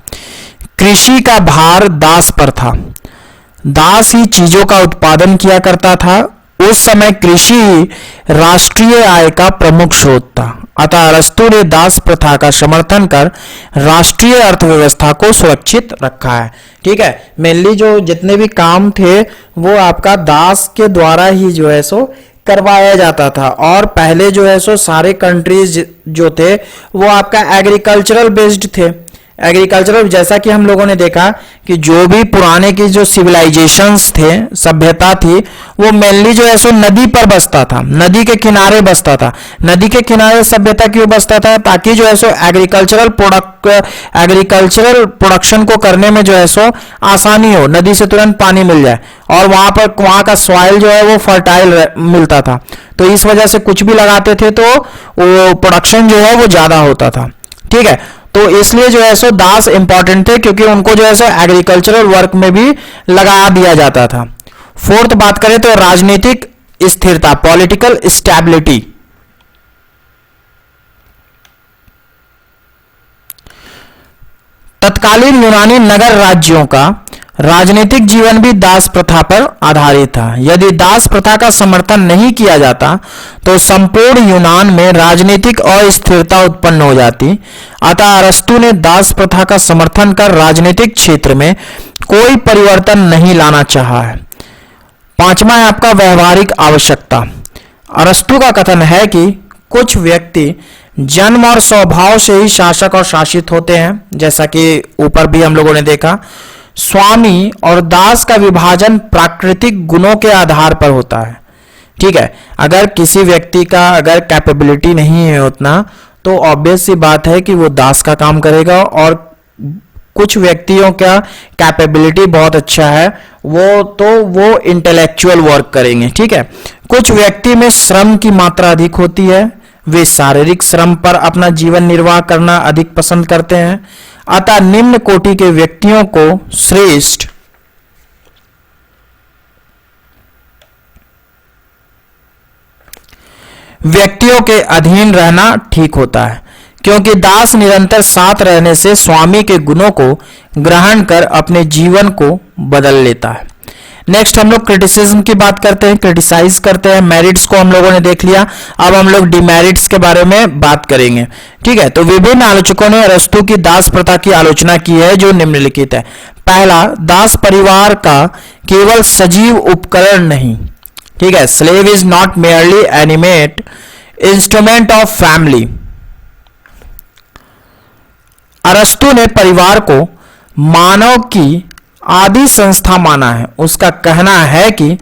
कृषि का भार दास पर था। दास ही चीजों का उत्पादन किया करता था। उस समय कृषि ही राष्ट्रीय आय का प्रमुख स्रोत था। अतः अरस्तु ने दास प्रथा का समर्थन कर राष्ट्रीय अर्थव्यवस्था को सुरक्षित रखा है। ठीक है, मेनली जो जितने भी काम थे वो आपका दास के द्वारा ही जो है सो करवाया जाता था। और पहले जो है सो सारे कंट्रीज जो थे वो आपका एग्रीकल्चरल बेस्ड थे। एग्रीकल्चरल, जैसा कि हम लोगों ने देखा कि जो भी पुराने की जो सिविलाइजेशंस थे, सभ्यता थी, वो मेनली जो है सो नदी पर बसता था, नदी के किनारे बसता था। नदी के किनारे सभ्यता क्यों बसता था? ताकि जो है सो एग्रीकल्चरल प्रोडक्शन को करने में जो है सो आसानी हो, नदी से तुरंत पानी मिल जाए और वहां का सॉइल जो है वो फर्टाइल मिलता था। तो इस वजह से कुछ भी लगाते थे तो वो प्रोडक्शन जो है वो ज्यादा होता था। ठीक है, तो इसलिए जो है सो दास इंपॉर्टेंट थे, क्योंकि उनको जो है सो एग्रीकल्चरल वर्क में भी लगा दिया जाता था। फोर्थ बात करें तो राजनीतिक स्थिरता, पॉलिटिकल स्टेबिलिटी। तत्कालीन यूनानी नगर राज्यों का राजनीतिक जीवन भी दास प्रथा पर आधारित था। यदि दास प्रथा का समर्थन नहीं किया जाता तो संपूर्ण यूनान में राजनीतिक अस्थिरता उत्पन्न हो जाती। अतः अरस्तु ने दास प्रथा का समर्थन कर राजनीतिक क्षेत्र में कोई परिवर्तन नहीं लाना चाहा है। पांचवा है आपका व्यवहारिक आवश्यकता। अरस्तु का कथन है कि कुछ व्यक्ति जन्म और स्वभाव से ही शासक और शासित होते हैं, जैसा कि ऊपर भी हम लोगों ने देखा। स्वामी और दास का विभाजन प्राकृतिक गुणों के आधार पर होता है। ठीक है, अगर किसी व्यक्ति का अगर कैपेबिलिटी नहीं है उतना, तो ऑब्वियस सी बात है कि वो दास का काम करेगा, और कुछ व्यक्तियों का कैपेबिलिटी बहुत अच्छा है, वो इंटेलेक्चुअल वर्क करेंगे। ठीक है, कुछ व्यक्ति में श्रम की मात्रा अधिक होती है, वे शारीरिक श्रम पर अपना जीवन निर्वाह करना अधिक पसंद करते हैं। अतः निम्न कोटि के व्यक्तियों को श्रेष्ठ व्यक्तियों के अधीन रहना ठीक होता है, क्योंकि दास निरंतर साथ रहने से स्वामी के गुणों को ग्रहण कर अपने जीवन को बदल लेता है। नेक्स्ट हम लोग क्रिटिसिज्म की बात करते हैं, क्रिटिसाइज करते हैं। मेरिट्स को हम लोगों ने देख लिया, अब हम लोग डिमेरिट्स के बारे में बात करेंगे। ठीक है, तो विभिन्न आलोचकों ने अरस्तु की दास प्रथा की आलोचना की है, जो निम्नलिखित है। पहला, दास परिवार का केवल सजीव उपकरण नहीं। ठीक है, slave is not merely animate instrument of family. अरस्तु ने परिवार को मानव की आदि संस्था माना है। उसका कहना है कि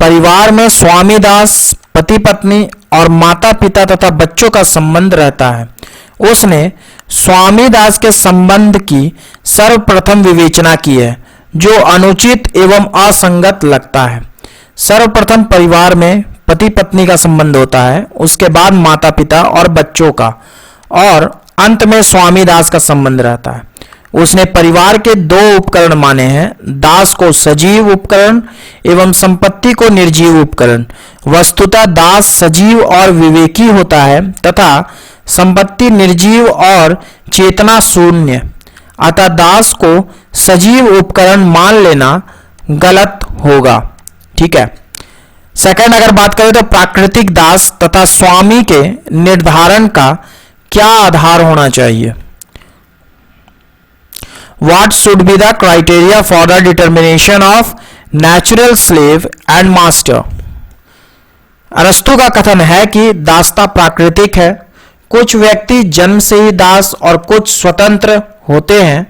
परिवार में स्वामी दास, पति पत्नी और माता पिता तथा बच्चों का संबंध रहता है। उसने स्वामी दास के संबंध की सर्वप्रथम विवेचना की है, जो अनुचित एवं असंगत लगता है। सर्वप्रथम परिवार में पति पत्नी का संबंध होता है, उसके बाद माता पिता और बच्चों का, और अंत में स्वामी दास का संबंध रहता है। उसने परिवार के दो उपकरण माने हैं, दास को सजीव उपकरण एवं संपत्ति को निर्जीव उपकरण। वस्तुतः दास सजीव और विवेकी होता है तथा संपत्ति निर्जीव और चेतना शून्य। अतः दास को सजीव उपकरण मान लेना गलत होगा। ठीक है, सेकंड अगर बात करें तो प्राकृतिक दास तथा स्वामी के निर्धारण का क्या आधार होना चाहिए। What should be the criteria for the determination of natural slave and master? अरस्तु का कथन है कि दासता प्राकृतिक है। कुछ व्यक्ति जन्म से ही दास और कुछ स्वतंत्र होते हैं।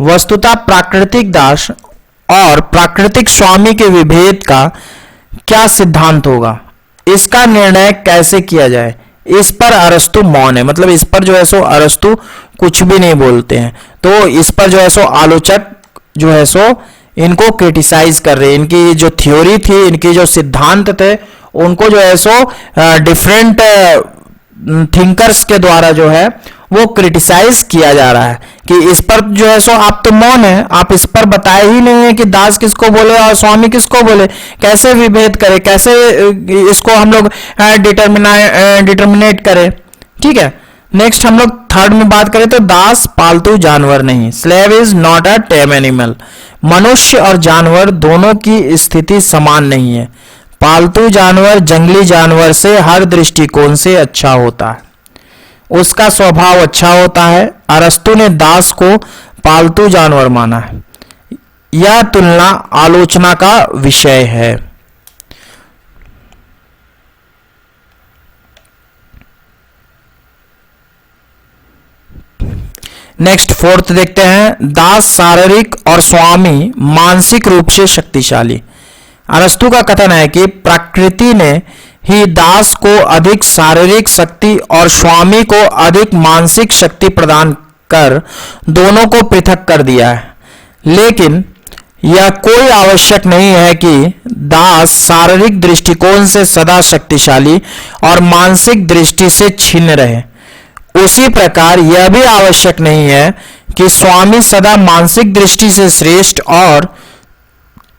वस्तुतः प्राकृतिक दास और प्राकृतिक स्वामी के विभेद का क्या सिद्धांत होगा, इसका निर्णय कैसे किया जाए, इस पर अरस्तु मौन है। मतलब इस पर जो है सो अरस्तु कुछ भी नहीं बोलते हैं। तो इस पर जो है सो आलोचक जो है सो इनको क्रिटिसाइज कर रहे हैं। इनकी जो थ्योरी थी, इनके जो सिद्धांत थे, उनको जो है सो डिफरेंट थिंकर्स के द्वारा जो है वो क्रिटिसाइज किया जा रहा है कि इस पर जो है सो आप तो मौन है, आप इस पर बताए ही नहीं है कि दास किसको बोले और स्वामी किसको बोले, कैसे विभेद करें, कैसे इसको हम लोग डिटर्मिनेट करें। ठीक है, नेक्स्ट हम लोग थर्ड में बात करें तो दास पालतू जानवर नहीं, slave is not a time animal. मनुष्य और जानवर दोनों की स्थिति समान नहीं है। पालतू जानवर जंगली जानवर से हर दृष्टिकोण से अच्छा होता है, उसका स्वभाव अच्छा होता है। अरस्तु ने दास को पालतू जानवर माना है। यह तुलना आलोचना का विषय है। नेक्स्ट फोर्थ देखते हैं, दास शारीरिक और स्वामी मानसिक रूप से शक्तिशाली। अरस्तु का कथन है कि प्रकृति ने ही दास को अधिक शारीरिक शक्ति और स्वामी को अधिक मानसिक शक्ति प्रदान कर दोनों को पृथक कर दिया है। लेकिन यह कोई आवश्यक नहीं है कि दास शारीरिक दृष्टिकोण से सदा शक्तिशाली और मानसिक दृष्टि से छिन्न रहे। उसी प्रकार यह भी आवश्यक नहीं है कि स्वामी सदा मानसिक दृष्टि से श्रेष्ठ और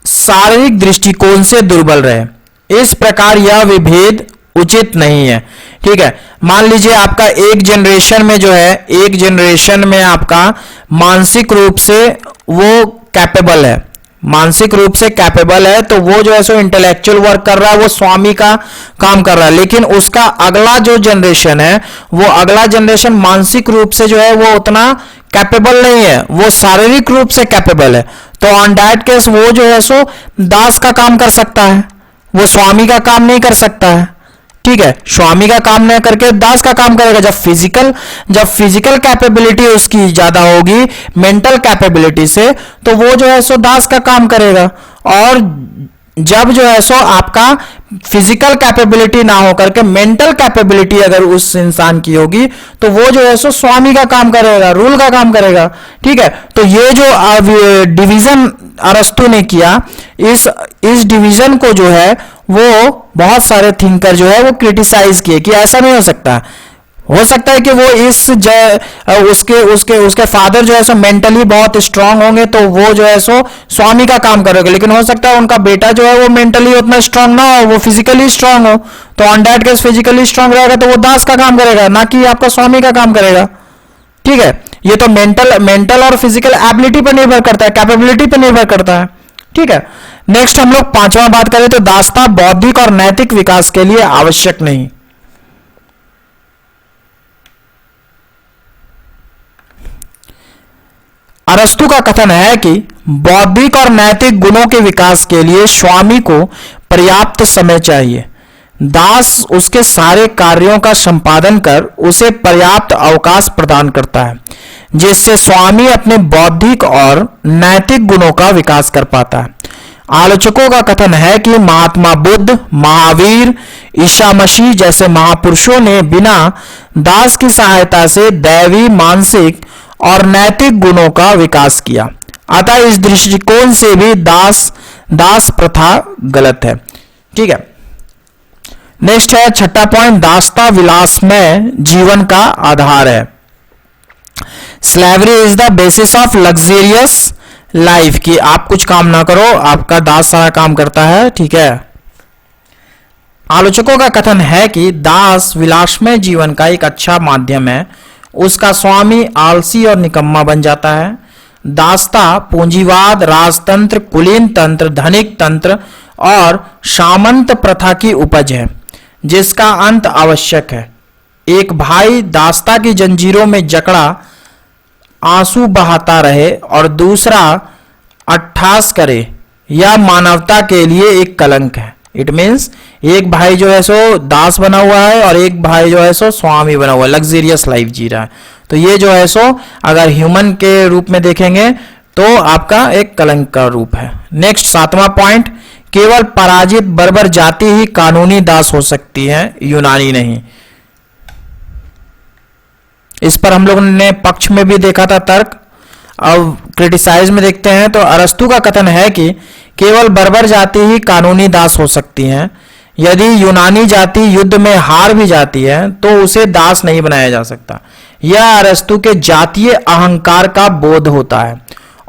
शारीरिक दृष्टिकोण से दुर्बल रहे। इस प्रकार यह विभेद उचित नहीं है। ठीक है, मान लीजिए आपका एक जनरेशन में जो है, एक जनरेशन में आपका मानसिक रूप से वो कैपेबल है, मानसिक रूप से कैपेबल है, तो वो जो है सो इंटेलेक्चुअल वर्क कर रहा है, वो स्वामी का काम कर रहा है। लेकिन उसका अगला जो जनरेशन है, वो अगला जनरेशन मानसिक रूप से जो है वो उतना कैपेबल नहीं है, वो शारीरिक रूप से कैपेबल है। तो ऑन दैट केस वो जो है सो दास का काम कर सकता है, वो स्वामी का काम नहीं कर सकता है। ठीक है, स्वामी का काम नहीं करके दास का काम करेगा। जब फिजिकल कैपेबिलिटी उसकी ज्यादा होगी मेंटल कैपेबिलिटी से, तो वो जो है सो दास का काम करेगा। और जब जो है सो आपका फिजिकल कैपेबिलिटी ना हो करके मेंटल कैपेबिलिटी अगर उस इंसान की होगी, तो वो जो है सो स्वामी का काम करेगा, रूल का काम करेगा। ठीक है, तो ये जो डिवीजन अरस्तु ने किया, इस डिवीजन को जो है वो बहुत सारे थिंकर जो है वो क्रिटिसाइज किए कि ऐसा नहीं हो सकता है कि वो उसके फादर जो है सो मेंटली बहुत स्ट्रांग होंगे, तो वो जो है सो स्वामी का काम करेगा। लेकिन हो सकता है उनका बेटा जो है वो मेंटली उतना स्ट्रांग ना हो, वो फिजिकली स्ट्रांग हो, तो on that case physically strong रहेगा तो वो दास का काम करेगा, ना कि आपका स्वामी का काम करेगा। ठीक है, ये तो मेंटल और फिजिकल एबिलिटी पर निर्भर करता है, कैपेबिलिटी पर निर्भर करता है। ठीक है, नेक्स्ट हम लोग पांचवा बात करें तो दासता बौद्धिक और नैतिक विकास के लिए आवश्यक नहीं। अरस्तु का कथन है कि बौद्धिक और नैतिक गुणों के विकास के लिए स्वामी को पर्याप्त समय चाहिए। दास उसके सारे कार्यों का संपादन कर उसे पर्याप्त अवकाश प्रदान करता है, जिससे स्वामी अपने बौद्धिक और नैतिक गुणों का विकास कर पाता है। आलोचकों का कथन है कि महात्मा बुद्ध, महावीर, ईसा मसीह जैसे महापुरुषों ने बिना दास की सहायता से दैवी, मानसिक और नैतिक गुणों का विकास किया। अतः इस दृष्टिकोण से भी दास प्रथा गलत है। ठीक है, नेक्स्ट है छठा पॉइंट, दासता विलासमय जीवन का आधार है। Slavery is the basis of luxurious life, कि आप कुछ काम ना करो, आपका दास सारा काम करता है। ठीक है, आलोचकों का कथन है कि दास विलासमय जीवन का एक अच्छा माध्यम है, उसका स्वामी आलसी और निकम्मा बन जाता है। दासता पूंजीवाद, राजतंत्र, कुलीन तंत्र, धनिक तंत्र और सामंत प्रथा की उपज है, जिसका अंत आवश्यक है। एक भाई दासता की जंजीरों में जकड़ा आंसू बहाता रहे और दूसरा अट्ठास करे, यह मानवता के लिए एक कलंक है। इट मीन्स एक भाई जो है सो दास बना हुआ है और एक भाई जो है सो स्वामी बना हुआ है, लग्जरियस लाइफ जी रहा है। तो ये जो है सो अगर ह्यूमन के रूप में देखेंगे तो आपका एक कलंक का रूप है। नेक्स्ट सातवां पॉइंट, केवल पराजित बर्बर जाति ही कानूनी दास हो सकती है, यूनानी नहीं। इस पर हम लोगों ने पक्ष में भी देखा था तर्क, अब क्रिटिसाइज में देखते हैं। तो अरस्तु का कथन है कि केवल बर्बर जाति ही कानूनी दास हो सकती है। यदि यूनानी जाति युद्ध में हार भी जाती है तो उसे दास नहीं बनाया जा सकता। यह अरस्तु के जातीय अहंकार का बोध होता है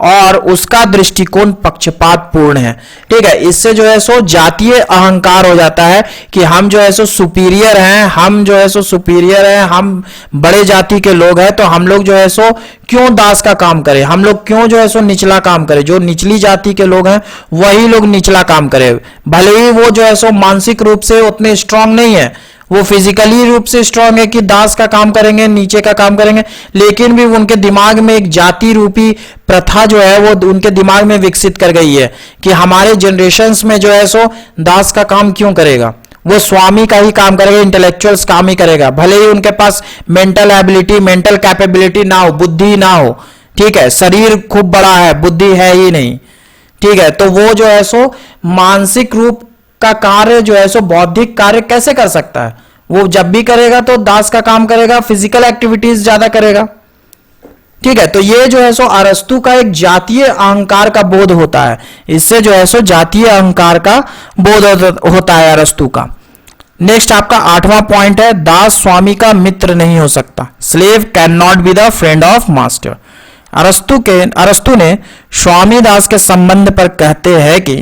और उसका दृष्टिकोण पक्षपातपूर्ण है। ठीक है, इससे जो है सो जातीय अहंकार हो जाता है कि हम जो है सो सुपीरियर हैं, हम बड़े जाति के लोग हैं, तो हम लोग जो है सो क्यों दास का काम करें, हम लोग क्यों जो है सो निचला काम करें। जो निचली जाति के लोग हैं वही लोग निचला काम करें, भले ही वो जो है सो मानसिक रूप से उतने स्ट्रांग नहीं है, वो फिजिकली रूप से स्ट्रांग है कि दास का काम करेंगे, नीचे का काम करेंगे, लेकिन भी उनके दिमाग में एक जाति रूपी प्रथा जो है वो उनके दिमाग में विकसित कर गई है कि हमारे जनरेशन्स में जो है सो दास का काम क्यों करेगा, वो स्वामी का ही काम करेगा, इंटेलेक्चुअल्स काम ही करेगा, भले ही उनके पास मेंटल एबिलिटी, मेंटल कैपेबिलिटी ना हो, बुद्धि ना हो। ठीक है, शरीर खूब बड़ा है, बुद्धि है ही नहीं। ठीक है, तो वो जो है सो मानसिक रूप का कार्य जो है सो बौद्धिक कार्य कैसे कर सकता है, वो जब भी करेगा तो दास का काम करेगा, फिजिकल एक्टिविटीज ज्यादा करेगा। ठीक है, तो ये जो है सो अरस्तु का एक जातीय अहंकार का बोध होता है, इससे जो है सो जातीय अहंकार का बोध होता है अरस्तु का। नेक्स्ट आपका आठवां पॉइंट है, दास स्वामी का मित्र नहीं हो सकता। Slave can not be the friend of master. अरस्तु ने स्वामी दास के संबंध पर कहते हैं कि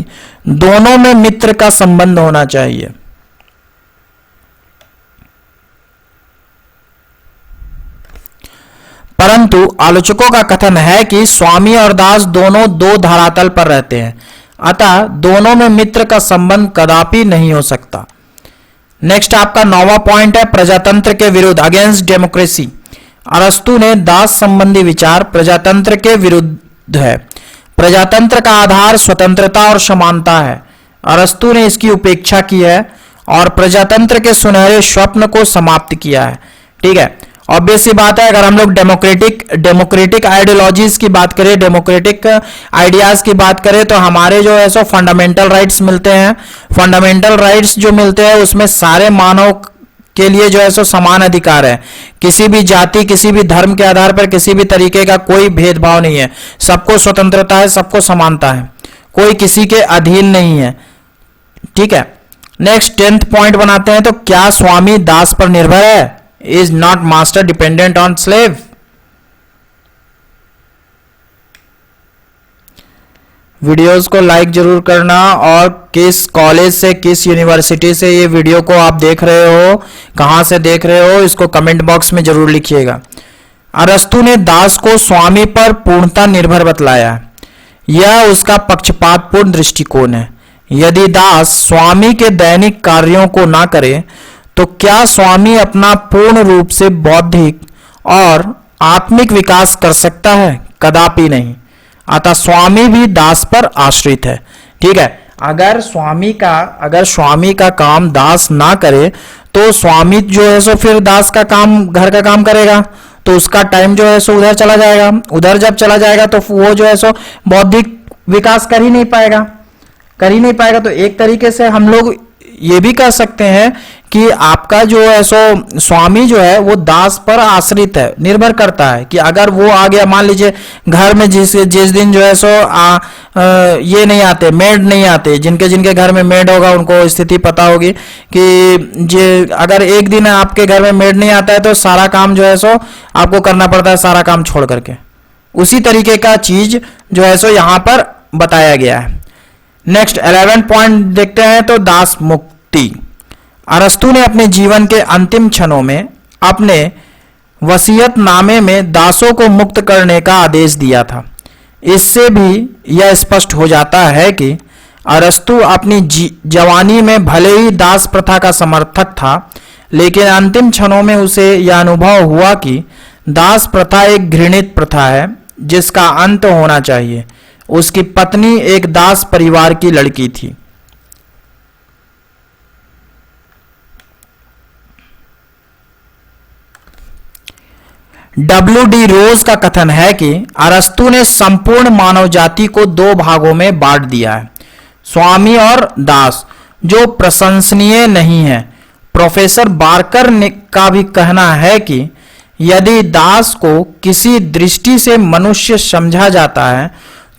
दोनों में मित्र का संबंध होना चाहिए। परंतु आलोचकों का कथन है कि स्वामी और दास दोनों दो धरातल पर रहते हैं, अतः दोनों में मित्र का संबंध कदापि नहीं हो सकता। नेक्स्ट आपका 9वां पॉइंट है प्रजातंत्र के विरुद्ध, अगेंस्ट डेमोक्रेसी। अरस्तु ने दास संबंधी विचार प्रजातंत्र के विरुद्ध है। प्रजातंत्र का आधार स्वतंत्रता और समानता है। अरस्तु ने इसकी उपेक्षा की है और प्रजातंत्र के सुनहरे स्वप्न को समाप्त किया है। ठीक है, ऑब्वियस सी बात है, अगर हम लोग डेमोक्रेटिक आइडियोलॉजीज की बात करें, डेमोक्रेटिक आइडियाज की बात करें, तो हमारे जो है सो फंडामेंटल राइट्स मिलते हैं। फंडामेंटल राइट्स जो मिलते हैं उसमें सारे मानव के लिए जो है सो समान अधिकार है। किसी भी जाति, किसी भी धर्म के आधार पर किसी भी तरीके का कोई भेदभाव नहीं है। सबको स्वतंत्रता है, सबको समानता है, कोई किसी के अधीन नहीं है। ठीक है, नेक्स्ट 10th पॉइंट बनाते हैं। तो क्या स्वामी दास पर निर्भर है? Is not master dependent on slave? Videos को लाइक जरूर करना, और किस कॉलेज से, किस यूनिवर्सिटी से ये वीडियो को आप देख रहे हो, कहां से देख रहे हो, इसको कमेंट बॉक्स में जरूर लिखिएगा। अरस्तु ने दास को स्वामी पर पूर्णतः निर्भर बतलाया है। यह उसका पक्षपातपूर्ण दृष्टिकोण है। यदि दास स्वामी के दैनिक कार्यों को ना करे तो क्या स्वामी अपना पूर्ण रूप से बौद्धिक और आत्मिक विकास कर सकता है? कदापि नहीं। अतः स्वामी भी दास पर आश्रित है। ठीक है, अगर स्वामी का काम दास ना करे तो स्वामी जो है सो फिर दास का काम, घर का काम करेगा, तो उसका टाइम जो है सो उधर चला जाएगा। उधर जब चला जाएगा तो वो जो है सो बौद्धिक विकास कर ही नहीं पाएगा। तो एक तरीके से हम लोग ये भी कह सकते हैं कि आपका जो है सो स्वामी जो है वो दास पर आश्रित है, निर्भर करता है कि अगर वो आ गया, मान लीजिए घर में जिस दिन जो है सो ये नहीं आते, मेड नहीं आते, जिनके घर में मेड होगा उनको स्थिति पता होगी कि अगर एक दिन आपके घर में मेड नहीं आता है तो सारा काम जो है सो आपको करना पड़ता है, सारा काम छोड़ करके। उसी तरीके का चीज जो है सो यहां पर बताया गया है। नेक्स्ट 11 पॉइंट देखते हैं। तो दास मुक्ति। अरस्तु ने अपने जीवन के अंतिम क्षणों में अपने वसीयतनामे में दासों को मुक्त करने का आदेश दिया था। इससे भी यह स्पष्ट हो जाता है कि अरस्तु अपनी जवानी में भले ही दास प्रथा का समर्थक था, लेकिन अंतिम क्षणों में उसे यह अनुभव हुआ कि दास प्रथा एक घृणित प्रथा है जिसका अंत होना चाहिए। उसकी पत्नी एक दास परिवार की लड़की थी। W.D. रोज का कथन है कि अरस्तु ने संपूर्ण मानव जाति को दो भागों में बांट दिया है, स्वामी और दास, जो प्रशंसनीय नहीं है। प्रोफेसर बार्कर का भी कहना है कि यदि दास को किसी दृष्टि से मनुष्य समझा जाता है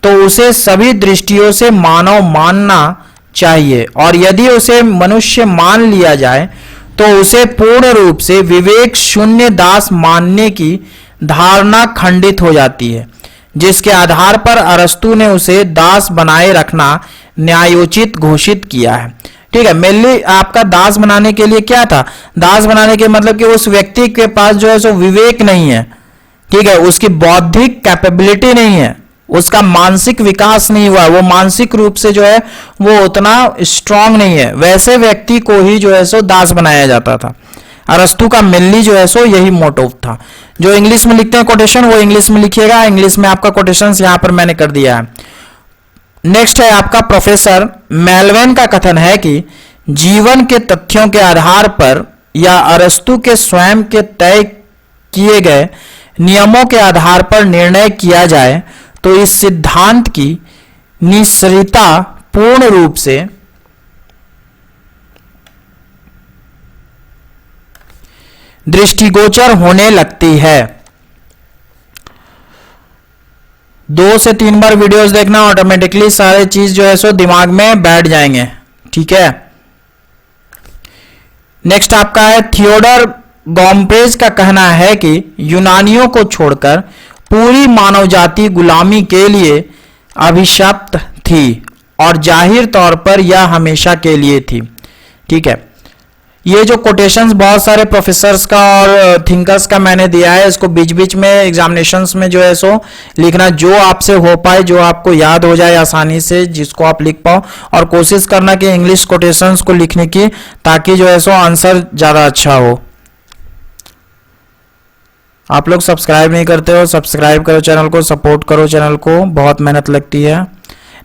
तो उसे सभी दृष्टियों से मानव मानना चाहिए, और यदि उसे मनुष्य मान लिया जाए तो उसे पूर्ण रूप से विवेक शून्य दास मानने की धारणा खंडित हो जाती है, जिसके आधार पर अरस्तु ने उसे दास बनाए रखना न्यायोचित घोषित किया है। ठीक है, मेनली आपका दास बनाने के लिए क्या था? दास बनाने के मतलब कि उस व्यक्ति के पास जो है सो विवेक नहीं है। ठीक है, उसकी बौद्धिक कैपेबिलिटी नहीं है, उसका मानसिक विकास नहीं हुआ, वो मानसिक रूप से जो है वो उतना स्ट्रांग नहीं है, वैसे व्यक्ति को ही जो है सो दास बनाया जाता था। अरस्तु का मेनली जो है सो यही मोटिव था। जो इंग्लिश में लिखते हैं कोटेशन वो इंग्लिश में लिखिएगा, इंग्लिश में आपका कोटेशन यहां पर मैंने कर दिया है। नेक्स्ट है आपका प्रोफेसर मेलवेन का कथन है कि जीवन के तथ्यों के आधार पर या अरस्तु के स्वयं के तय किए गए नियमों के आधार पर निर्णय किया जाए तो इस सिद्धांत की निश्चयता पूर्ण रूप से दृष्टिगोचर होने लगती है। 2 से 3 बार वीडियोस देखना, ऑटोमेटिकली सारे चीज जो है सो दिमाग में बैठ जाएंगे। ठीक है, नेक्स्ट आपका है थियोडर गॉम्ब्रेज का कहना है कि यूनानियों को छोड़कर पूरी मानव जाति गुलामी के लिए अभिशप्त थी और जाहिर तौर पर यह हमेशा के लिए थी। ठीक है, ये जो कोटेशंस बहुत सारे प्रोफेसर्स का और थिंकर्स का मैंने दिया है, इसको बीच बीच में एग्जामिनेशंस में जो है सो लिखना, जो आपसे हो पाए, जो आपको याद हो जाए आसानी से, जिसको आप लिख पाओ, और कोशिश करना कि इंग्लिश कोटेशंस को लिखने की, ताकि जो है सो आंसर ज़्यादा अच्छा हो। आप लोग सब्सक्राइब नहीं करते हो, सब्सक्राइब करो चैनल को, सपोर्ट करो चैनल को, बहुत मेहनत लगती है।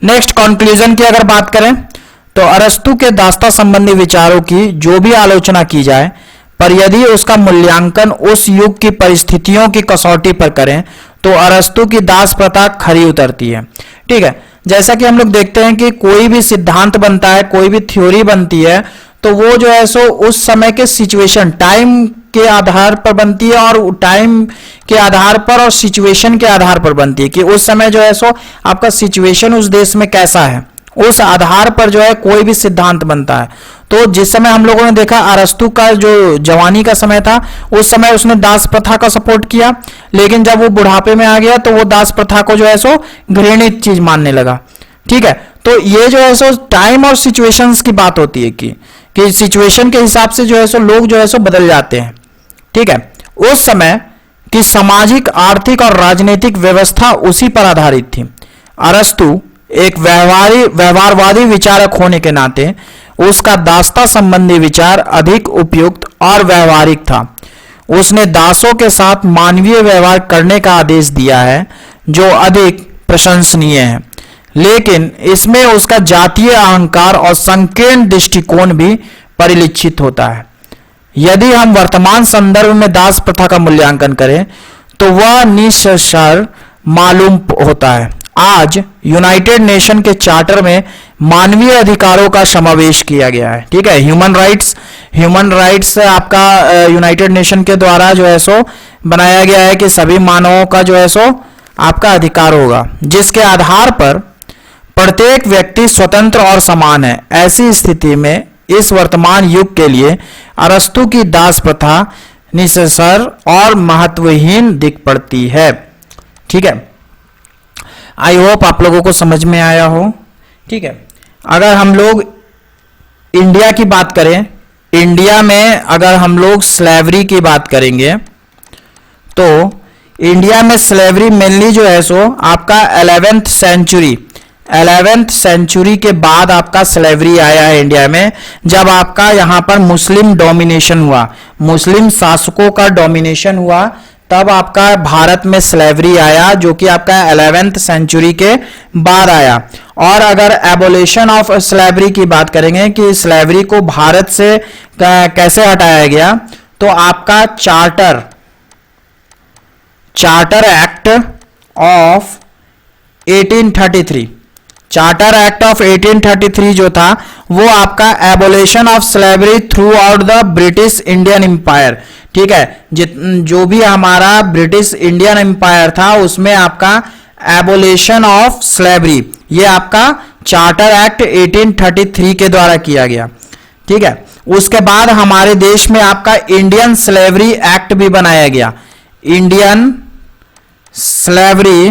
नेक्स्ट, कंक्लूजन की अगर बात करें तो अरस्तु के दास्ता संबंधी विचारों की जो भी आलोचना की जाए, पर यदि उसका मूल्यांकन उस युग की परिस्थितियों की कसौटी पर करें तो अरस्तु की दास प्रथा खरी उतरती है। ठीक है, जैसा कि हम लोग देखते हैं कि कोई भी सिद्धांत बनता है, कोई भी थ्योरी बनती है, तो वो जो है सो उस समय के सिचुएशन, टाइम के आधार पर बनती है, और टाइम के आधार पर और सिचुएशन के आधार पर बनती है कि उस समय जो है सो आपका सिचुएशन उस देश में कैसा है, उस आधार पर जो है कोई भी सिद्धांत बनता है। तो जिस समय हम लोगों ने देखा अरस्तु का जो जवानी का समय था, उस समय उसने दास प्रथा का सपोर्ट किया, लेकिन जब वो बुढ़ापे में आ गया तो वो दास प्रथा को जो है सो घृणित चीज मानने लगा। ठीक है, तो ये जो है सो टाइम और सिचुएशंस की बात होती है कि सिचुएशन के हिसाब से जो है सो लोग जो है सो बदल जाते हैं। ठीक है, उस समय की सामाजिक, आर्थिक और राजनीतिक व्यवस्था उसी पर आधारित थी। अरस्तु एक व्यवहारवादी विचारक होने के नाते उसका दास्ता संबंधी विचार अधिक उपयुक्त और व्यवहारिक था। उसने दासों के साथ मानवीय व्यवहार करने का आदेश दिया है, जो अधिक प्रशंसनीय है, लेकिन इसमें उसका जातीय अहंकार और संकीर्ण दृष्टिकोण भी परिलक्षित होता है। यदि हम वर्तमान संदर्भ में दास प्रथा का मूल्यांकन करें तो वह निस्सर मालूम होता है। आज यूनाइटेड नेशन के चार्टर में मानवीय अधिकारों का समावेश किया गया है। ठीक है, ह्यूमन राइट्स आपका यूनाइटेड नेशन के द्वारा जो है सो बनाया गया है कि सभी मानवों का जो है सो आपका अधिकार होगा, जिसके आधार पर प्रत्येक व्यक्ति स्वतंत्र और समान है। ऐसी स्थिति में इस वर्तमान युग के लिए अरस्तु की दास प्रथा निस्सर और महत्वहीन दिख पड़ती है। ठीक है, आई होप आप लोगों को समझ में आया हो। ठीक है, अगर हम लोग इंडिया की बात करें, इंडिया में अगर हम लोग स्लेवरी की बात करेंगे तो इंडिया में स्लेवरी मेनली जो है सो आपका 11th सेंचुरी के बाद आपका स्लेवरी आया है इंडिया में, जब आपका यहां पर मुस्लिम डोमिनेशन हुआ, मुस्लिम शासकों का डोमिनेशन हुआ, तब आपका भारत में स्लेवरी आया, जो कि आपका 11th सेंचुरी के बाद आया। और अगर एबोलिशन ऑफ स्लेवरी की बात करेंगे कि स्लेवरी को भारत से कैसे हटाया गया, तो आपका charter act of 1833, charter act of 1833 जो था वो आपका abolition of slavery throughout the British Indian empire. ठीक है, जो भी हमारा ब्रिटिश इंडियन एम्पायर था उसमें आपका एबोलिशन ऑफ स्लेवरी, ये आपका चार्टर एक्ट 1833 के द्वारा किया गया। ठीक है, उसके बाद हमारे देश में आपका इंडियन स्लेवरी एक्ट भी बनाया गया, इंडियन स्लेवरी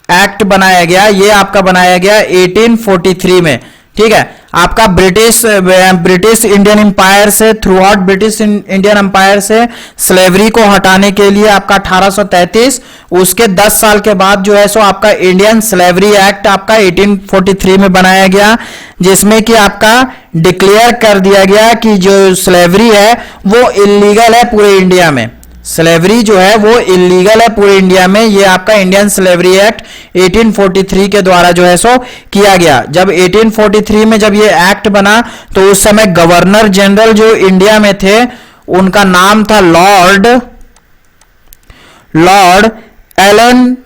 एक्ट बनाया गया, ये आपका बनाया गया 1843 में। ठीक है, आपका ब्रिटिश इंडियन एम्पायर से, throughout British Indian empire से स्लेवरी को हटाने के लिए आपका 1833, उसके 10 साल के बाद जो है सो आपका इंडियन स्लेवरी एक्ट आपका 1843 में बनाया गया, जिसमें कि आपका डिक्लेयर कर दिया गया कि जो स्लेवरी है वो इलीगल है पूरे इंडिया में, स्लेवरी जो है वो इलीगल है पूरे इंडिया में। ये आपका इंडियन स्लेवरी एक्ट 1843 के द्वारा जो है सो किया गया। जब 1843 में जब ये एक्ट बना तो उस समय गवर्नर जनरल जो इंडिया में थे उनका नाम था लॉर्ड एलन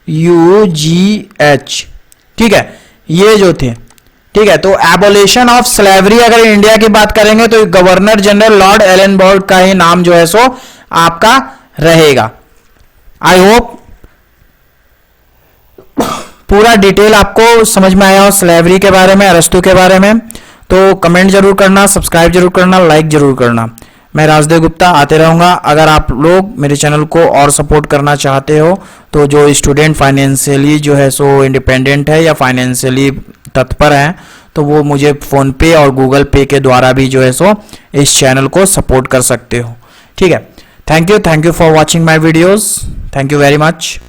BROUGH। ठीक है, ये जो थे। ठीक है, तो एबोलिशन ऑफ स्लेवरी अगर इंडिया की बात करेंगे तो गवर्नर जनरल लॉर्ड एलनबर्ग का ही नाम जो है सो आपका रहेगा। आई होप पूरा डिटेल आपको समझ में आया हो स्लेवरी के बारे में, अरस्तु के बारे में, तो कमेंट जरूर करना, सब्सक्राइब जरूर करना, लाइक जरूर करना। मैं राजदेव गुप्ता आते रहूँगा। अगर आप लोग मेरे चैनल को और सपोर्ट करना चाहते हो तो जो स्टूडेंट फाइनेंशियली जो है सो इंडिपेंडेंट है या फाइनेंशियली तत्पर है तो वो मुझे फ़ोन पे और गूगल पे के द्वारा भी जो है सो इस चैनल को सपोर्ट कर सकते हो। ठीक है, thank you for watching my videos, thank you very much.